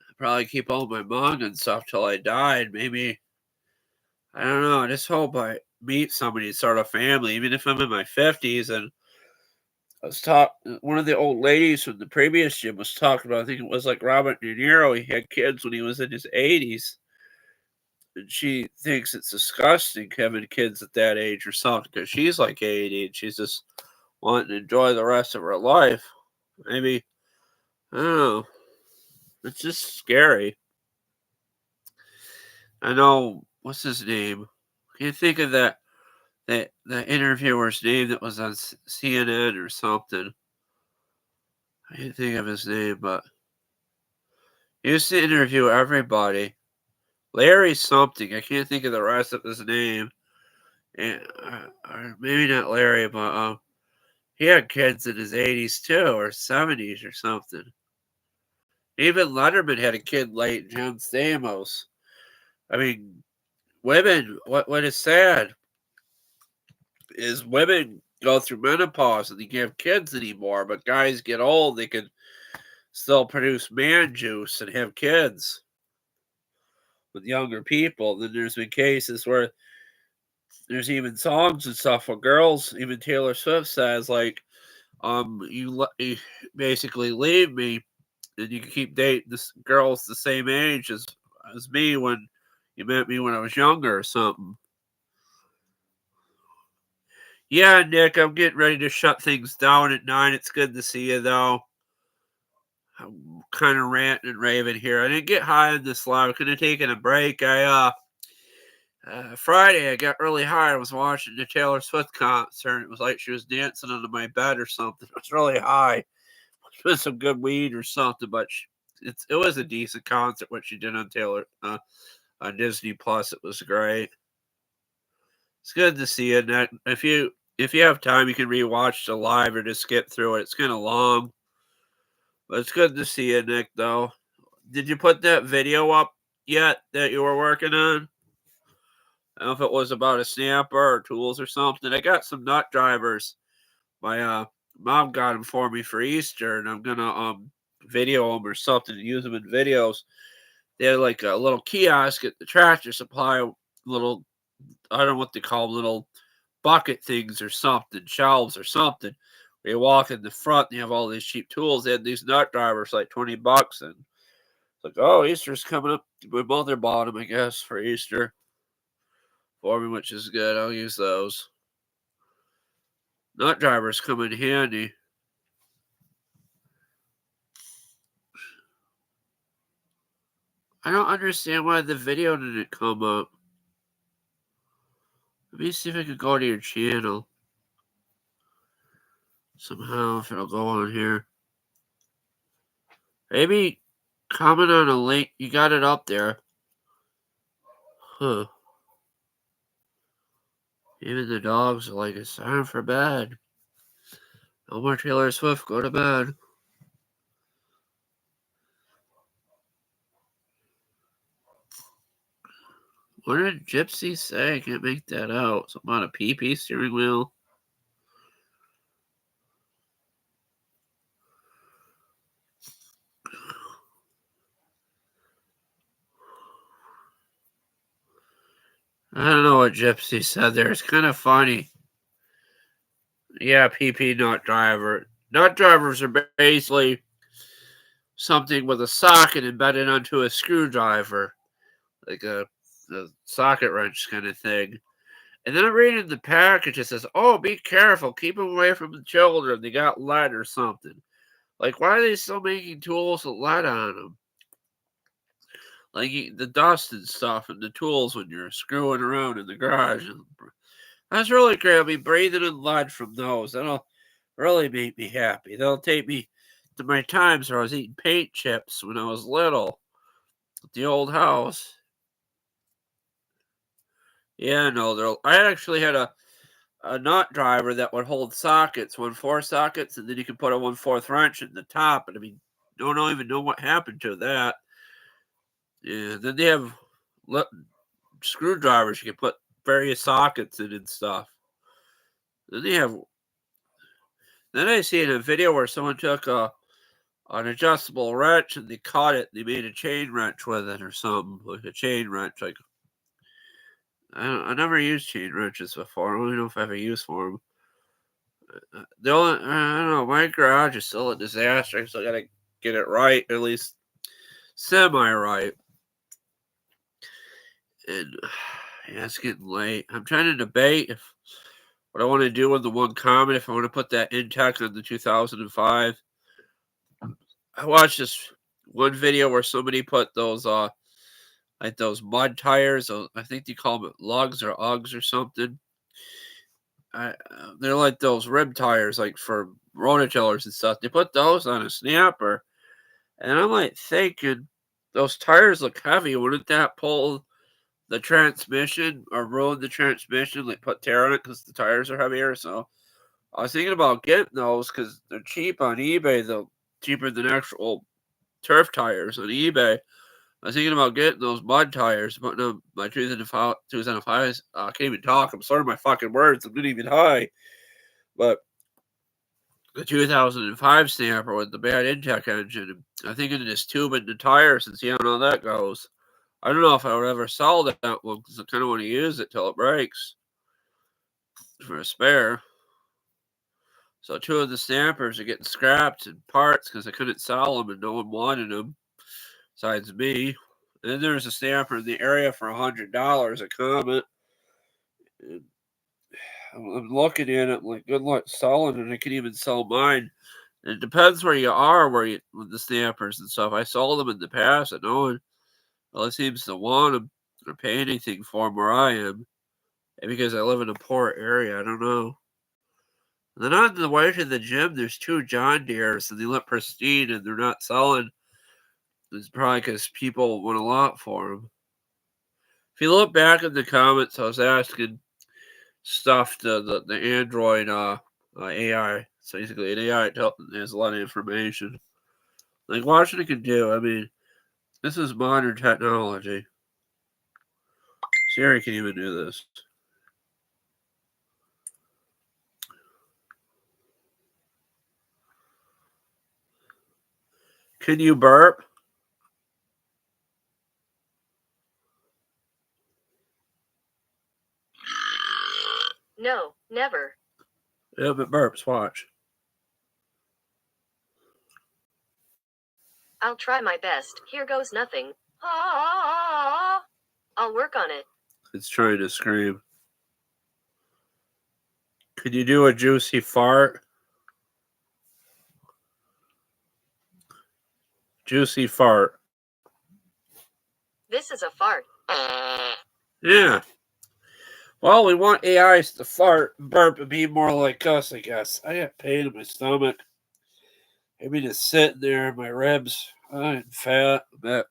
I'd probably keep all my manga and stuff till I died. Maybe, I don't know. I just hope I meet somebody, sort of family, even if I'm in my 50s. And one of the old ladies from the previous gym was talking about, I think it was like Robert De Niro. He had kids when he was in his 80s. And she thinks it's disgusting having kids at that age or something because she's like 80 and she's just wanting to enjoy the rest of her life. Maybe, I don't know. It's just scary. I know, what's his name? Can't think of that interviewer's name that was on CNN or something. I can't think of his name, but he used to interview everybody. Larry something. I can't think of the rest of his name. And or maybe not Larry, but he had kids in his 80s too, or 70s or something. Even Letterman had a kid late, John Stamos. I mean, women, what is sad is women go through menopause and they can't have kids anymore, but guys get old, they can still produce man juice and have kids with younger people. Then there's been cases where there's even songs and stuff for girls. Even Taylor Swift says like, you basically leave me, and you can keep dating this girls the same age as me when you met me when I was younger or something. Yeah, Nick, I'm getting ready to shut things down at 9. It's good to see you though. I'm kind of ranting and raving here. I didn't get high on this live. I could have taken a break. Friday, I got really high. I was watching the Taylor Swift concert. It was like she was dancing under my bed or something. It was really high. It was some good weed or something, but it was a decent concert. What she did on on Disney Plus, it was great. It's good to see it. And if you have time, you can rewatch the live or just skip through it. It's kind of long, but it's good to see you, Nick. Though, did you put that video up yet that you were working on? I don't know if it was about a snapper or tools or something. I got some nut drivers. My mom got them for me for Easter, and I'm gonna video them or something and use them in videos. They had like a little kiosk at the Tractor Supply, little, I don't know what they call them, little bucket things or something, shelves or something. Where you walk in the front and you have all these cheap tools. They had these nut drivers like $20, and it's like, oh, Easter's coming up. My mother bought them, I guess, for Easter for me, which is good. I'll use those. Nut drivers come in handy. I don't understand why the video didn't come up. Let me see if I can go to your channel. Somehow, if it'll go on here. Maybe comment on a link. You got it up there. Huh. Even the dogs are like, it's time for bed. No more Taylor Swift, go to bed. What did Gypsy say? I can't make that out. Something about a PP steering wheel. I don't know what Gypsy said there. It's kind of funny. Yeah, PP nut driver. Nut drivers are basically something with a socket embedded onto a screwdriver. Like a socket wrench kind of thing. And then I'm reading the package. It says, "Oh, be careful. Keep them away from the children. They got lead or something." Like, why are they still making tools with lead on them? Like the dust and stuff and the tools when you're screwing around in the garage. That's really great. I'll be breathing in lead from those. That'll really make me happy. That'll take me to my times where I was eating paint chips when I was little at the old house. Yeah, no, I actually had a nut driver that would hold sockets, 1/4 sockets, and then you could put a 1/4 wrench in the top. And I mean, don't even know what happened to that. Yeah, then they have screwdrivers you can put various sockets in and stuff. Then they have. Then I see in a video where someone took an adjustable wrench and they cut it. And they made a chain wrench with it or something, like a chain wrench. Like I never used chain wrenches before. I don't even know if I have a use for them. The only I don't know. My garage is still a disaster, so I gotta get it right, at least semi right. And yeah, it's getting late. I'm trying to debate if what I want to do with the one comment. If I want to put that Intech on the 2005. I watched this one video where somebody put those like those mud tires. I think they call them lugs or Uggs or something. They're like those rim tires, like for rototillers and stuff. They put those on a snapper, and I'm like thinking, those tires look heavy. Wouldn't that pull the transmission or ruin the transmission? Like put tear on it because the tires are heavier. So I was thinking about getting those because they're cheap on eBay. Though cheaper than actual turf tires on eBay. I was thinking about getting those mud tires, putting on my 2005s. I can't even talk. I'm sorry, my fucking words. I'm not even high. But the 2005 Snapper with the bad Intech engine. I think it is tubing the tires and see how all that goes. I don't know if I would ever sell that one because I kind of want to use it till it breaks for a spare. So two of the Snappers are getting scrapped and parts because I couldn't sell them and no one wanted them besides me. And then there's a Snapper in the area for $100 a Comet. And I'm looking at it like, good luck selling it. I can even sell mine. It depends where you are, with the Snappers and stuff. I sold them in the past, and no one really seems to want them or pay anything for them where I am. Maybe because I live in a poor area. I don't know. And then on the way to the gym, there's two John Deeres, and they look pristine, and they're not selling. It's probably because people want a lot for them. If you look back in the comments, I was asking stuff to the Android AI. So basically, an AI has a lot of information. Like, watch what it can do. I mean, this is modern technology. Siri can even do this. Can you burp? No, never. Yep, it burps. Watch. I'll try my best. Here goes nothing. Ah, I'll work on it. It's trying to scream. Can you do a juicy fart? Juicy fart. This is a fart. Yeah. Well, we want AIs to fart and burp and be more like us, I guess. I got pain in my stomach. Maybe just sitting there in my ribs. I'm fat. But,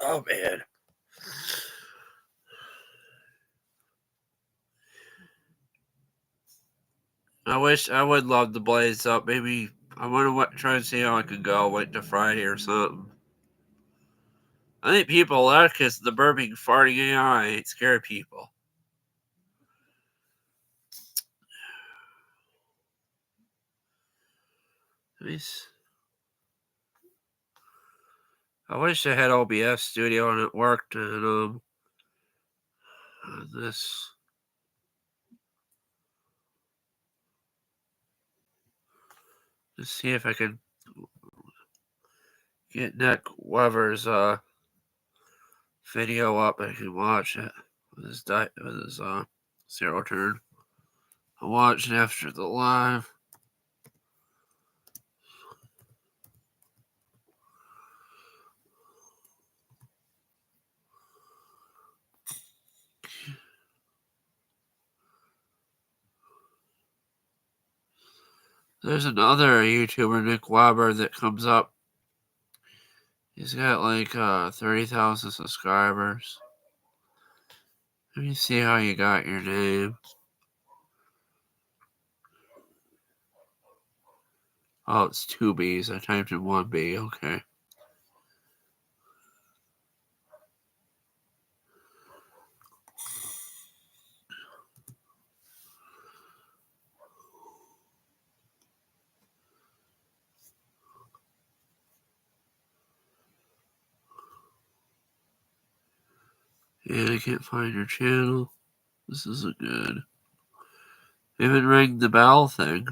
oh, man. I would love to blaze up. Maybe I want to try and see how I could go. Wait till Friday or something. I think people like because the burping, farting AI scare people. I wish I had OBS Studio and it worked. And this. Let's see if I can get Nick Weber's video up. I can watch it. with his zero turn. I watched after the live. There's another YouTuber, Nick Weber, that comes up. He's got like 30,000 subscribers. Let me see how you got your name. Oh, it's 2 B's. I typed in 1 B. Okay. And I can't find your channel. This isn't good. Even ring the bell thing.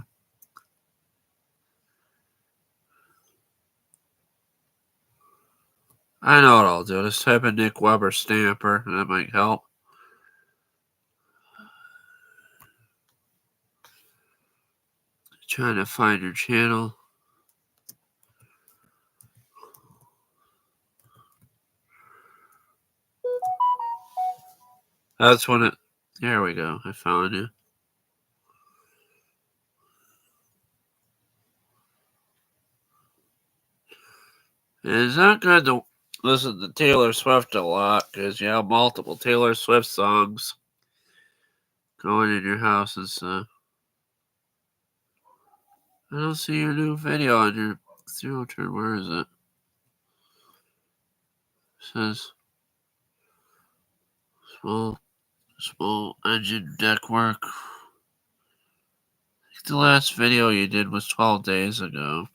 I know what I'll do. Just type in Nick Weber Stamper, and that might help. Trying to find your channel. That's when it. There we go. I found you. It's not good to listen to Taylor Swift a lot because you have multiple Taylor Swift songs going in your house and stuff. I don't see your new video on your zero turn. Where is it? It says small engine deck work. I think the last video you did was 12 days ago.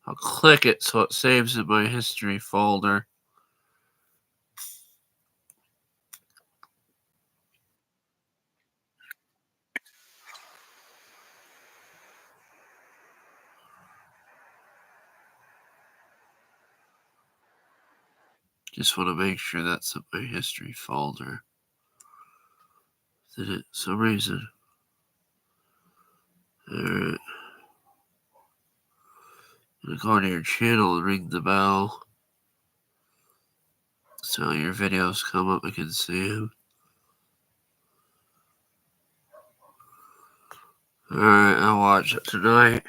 I'll click it so it saves in my history folder. Just want to make sure that's in my history folder. Did it some reason? Alright. I'm gonna go to your channel and ring the bell. So your videos come up, I can see them. Alright, I'll watch it tonight.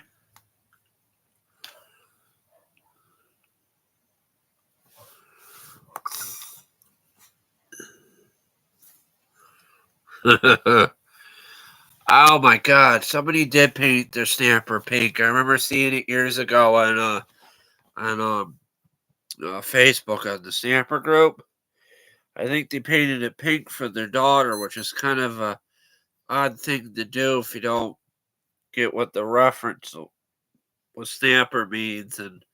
Oh my god, somebody did paint their stamper pink. I remember seeing it years ago on Facebook on the stamper group. I think they painted it pink for their daughter, which is kind of a odd thing to do if you don't get what the reference what stamper means and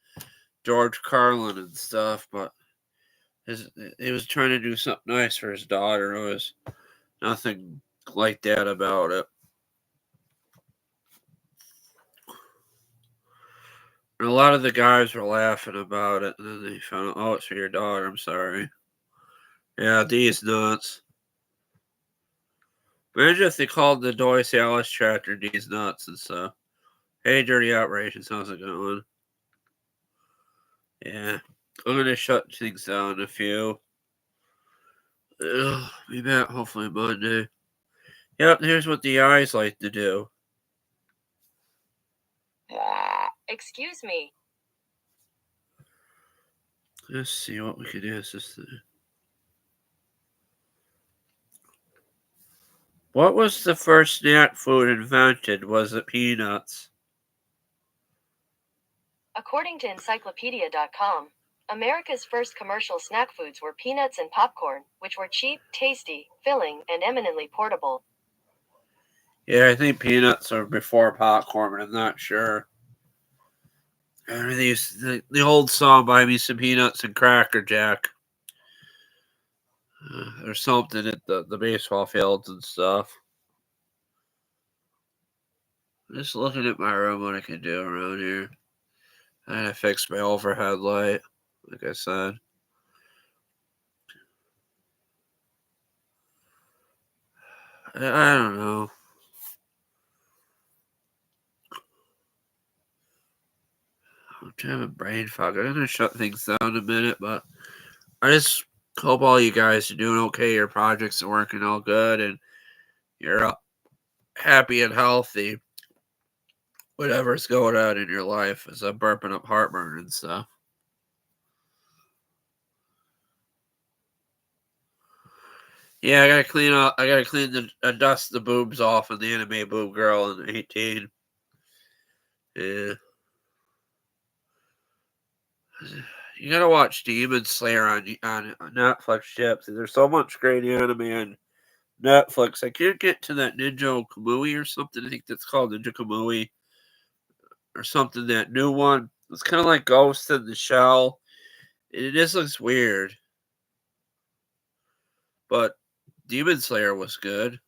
George Carlin and stuff. But he was trying to do something nice for his daughter. There was nothing like that about it. And a lot of the guys were laughing about it, and then they found out, oh, it's for your daughter. I'm sorry. Yeah, these nuts. Imagine if they called the Doyce Alice tractor these nuts and stuff. Hey, Dirty Operations, how's it going? Yeah, I'm gonna shut things down in a few. Be back hopefully Monday. Yep, here's what the eyes like to do. Excuse me. Let's see what we can do. What was the first snack food invented? Was it peanuts? According to Encyclopedia.com, America's first commercial snack foods were peanuts and popcorn, which were cheap, tasty, filling, and eminently portable. Yeah, I think peanuts are before popcorn, but I'm not sure. The old song, "Buy Me Some Peanuts and Cracker Jack." There's something at the baseball fields and stuff. Just looking at my room, what I can do around here. I had to fix my overhead light, like I said. I don't know. I'm having brain fog. I'm gonna shut things down in a minute, but I just hope all you guys are doing okay. Your projects are working all good, and you're happy and healthy. Whatever's going on in your life, as I'm burping up heartburn and stuff. Yeah, I gotta clean up. I gotta clean dust the boobs off of the anime boob girl in 18. Yeah. You gotta watch Demon Slayer on Netflix, Chips. There's so much great anime on Netflix. I can't get to that Ninja Kamui or something. I think that's called Ninja Kamui or something. That new one. It's kind of like Ghost in the Shell. It just looks weird, but Demon Slayer was good.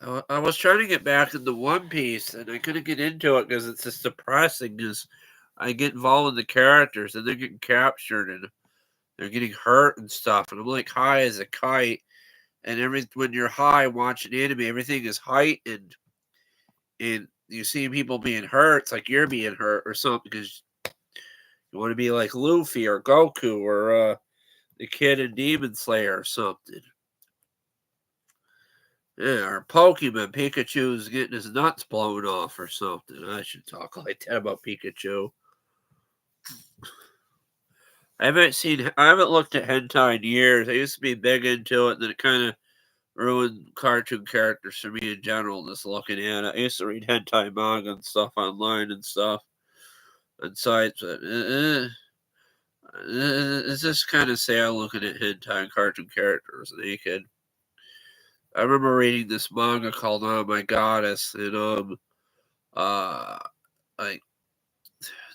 I was trying to get back into One Piece, and I couldn't get into it because it's just depressing. Because I get involved in the characters, and they're getting captured, and they're getting hurt and stuff. And I'm like high as a kite, and when you're high watching anime, everything is heightened, and you see people being hurt. It's like you're being hurt or something because you want to be like Luffy or Goku or the kid in Demon Slayer or something. Yeah, or Pokemon. Pikachu's getting his nuts blown off or something. I should talk like that about Pikachu. I haven't looked at hentai in years. I used to be big into it, and then it kind of ruined cartoon characters for me in general, just looking at it. I used to read hentai manga and stuff online and stuff on sites, but it's just kind of sad looking at hentai and cartoon characters naked. I remember reading this manga called "Oh My Goddess," and uh, like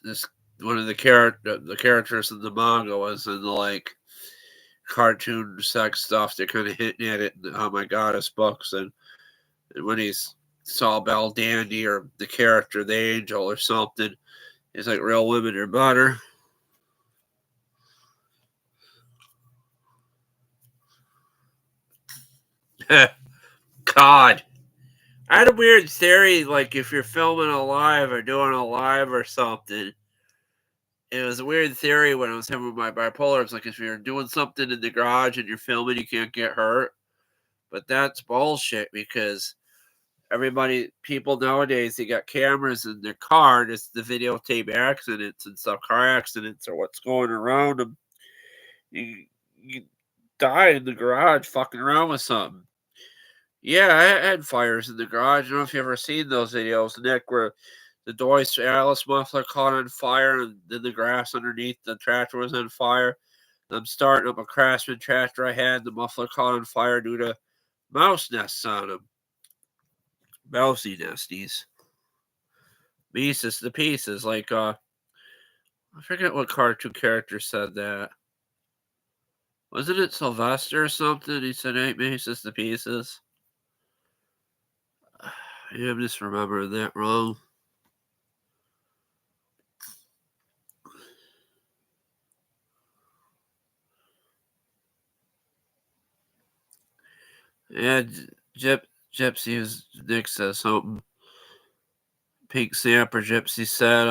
this one of the characters in the manga was in the like cartoon sex stuff. They're kind of hinting at it in the "Oh My Goddess" books, and when he's saw Belle Dandy or the character the angel or something, he's like real women are better. God. I had a weird theory, like if you're filming a live or doing a live or something. It was a weird theory when I was having my bipolar. It's like if you're doing something in the garage and you're filming, you can't get hurt. But that's bullshit because people nowadays, they got cameras in their car just to videotape accidents and stuff, car accidents or what's going around them. You die in the garage fucking around with something. Yeah, I had fires in the garage. I don't know if you ever seen those videos, Nick, where the Deutsch Alice muffler caught on fire and then the grass underneath the tractor was on fire. I'm starting up a Craftsman tractor I had. The muffler caught on fire due to mouse nests on them. Mousy nesties. Pieces to pieces. Like, I forget what cartoon character said that. Wasn't it Sylvester or something? He said, "Ain't pieces to pieces." Yeah, I'm just remembering that wrong. Yeah, Gypsy was Nick says something. Pink Snapper Gypsy said,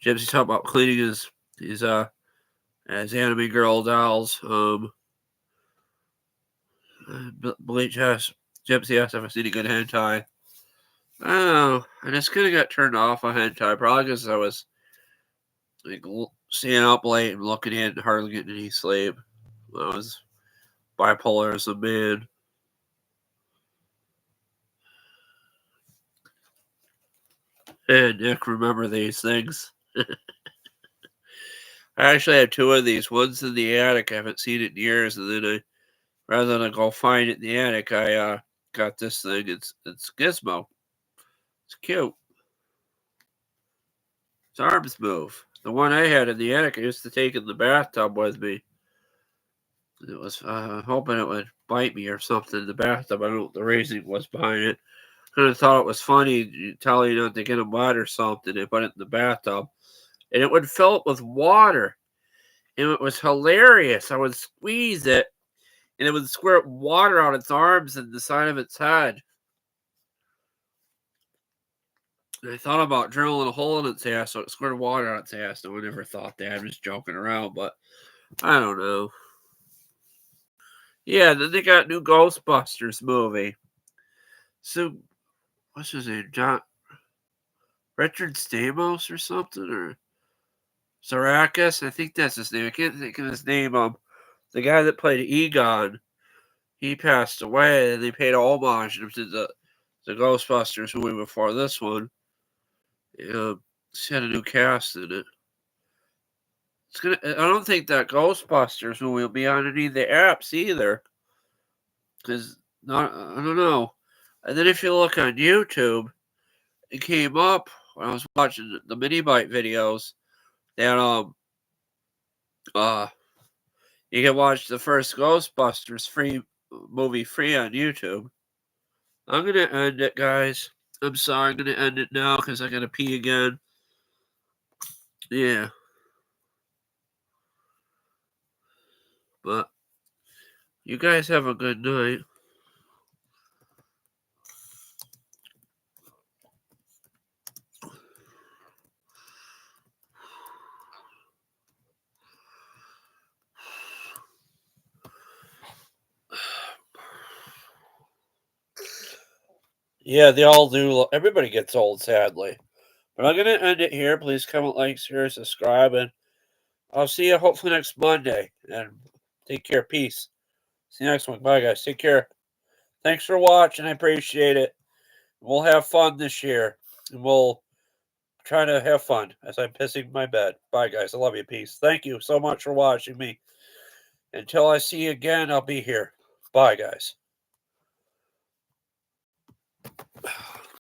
Gypsy talked about cleaning his anime girl dolls. Bleach asked Gypsy asked if I seen a good hentai. I don't know. I just kind of got turned off on hentai, probably because I was like staying up late and looking at it and hardly getting any sleep. I was bipolar as a man. And Nick, remember these things. I actually have two of these. One's in the attic. I haven't seen it in years, and then rather than go find it in the attic, I got this thing. It's Gizmo. It's cute. Its arms move. The one I had in the attic, I used to take in the bathtub with me. It was hoping it would bite me or something in the bathtub. I don't know what the reasoning was behind it. Kind of thought it was funny, telling you not to get a mud or something. They put it in the bathtub, and it would fill it with water, and it was hilarious. I would squeeze it, and it would squirt water out its arms and the side of its head. And I thought about drilling a hole in its ass so it squirted water out its ass. No one ever thought that. I'm just joking around, but I don't know. Yeah, then they got new Ghostbusters movie. So, what's his name? Richard Stamos or something? Or Zarakis? I think that's his name. I can't think of his name. The guy that played Egon, he passed away, and they paid a homage to the Ghostbusters movie before this one. She had a new cast in it. I don't think that Ghostbusters movie will be on any of the apps either. Because I don't know. And then if you look on YouTube, it came up when I was watching the mini bite videos that you can watch the first Ghostbusters movie free on YouTube. I'm gonna end it, guys. I'm sorry, I'm gonna end it now because I gotta pee again. Yeah. But you guys have a good night. Yeah, they all do. Everybody gets old, sadly. But I'm going to end it here. Please comment, like, share, subscribe, and I'll see you hopefully next Monday. And take care. Peace. See you next one. Bye, guys. Take care. Thanks for watching. I appreciate it. We'll have fun this year. And we'll try to have fun as I'm pissing my bed. Bye, guys. I love you. Peace. Thank you so much for watching me. Until I see you again, I'll be here. Bye, guys.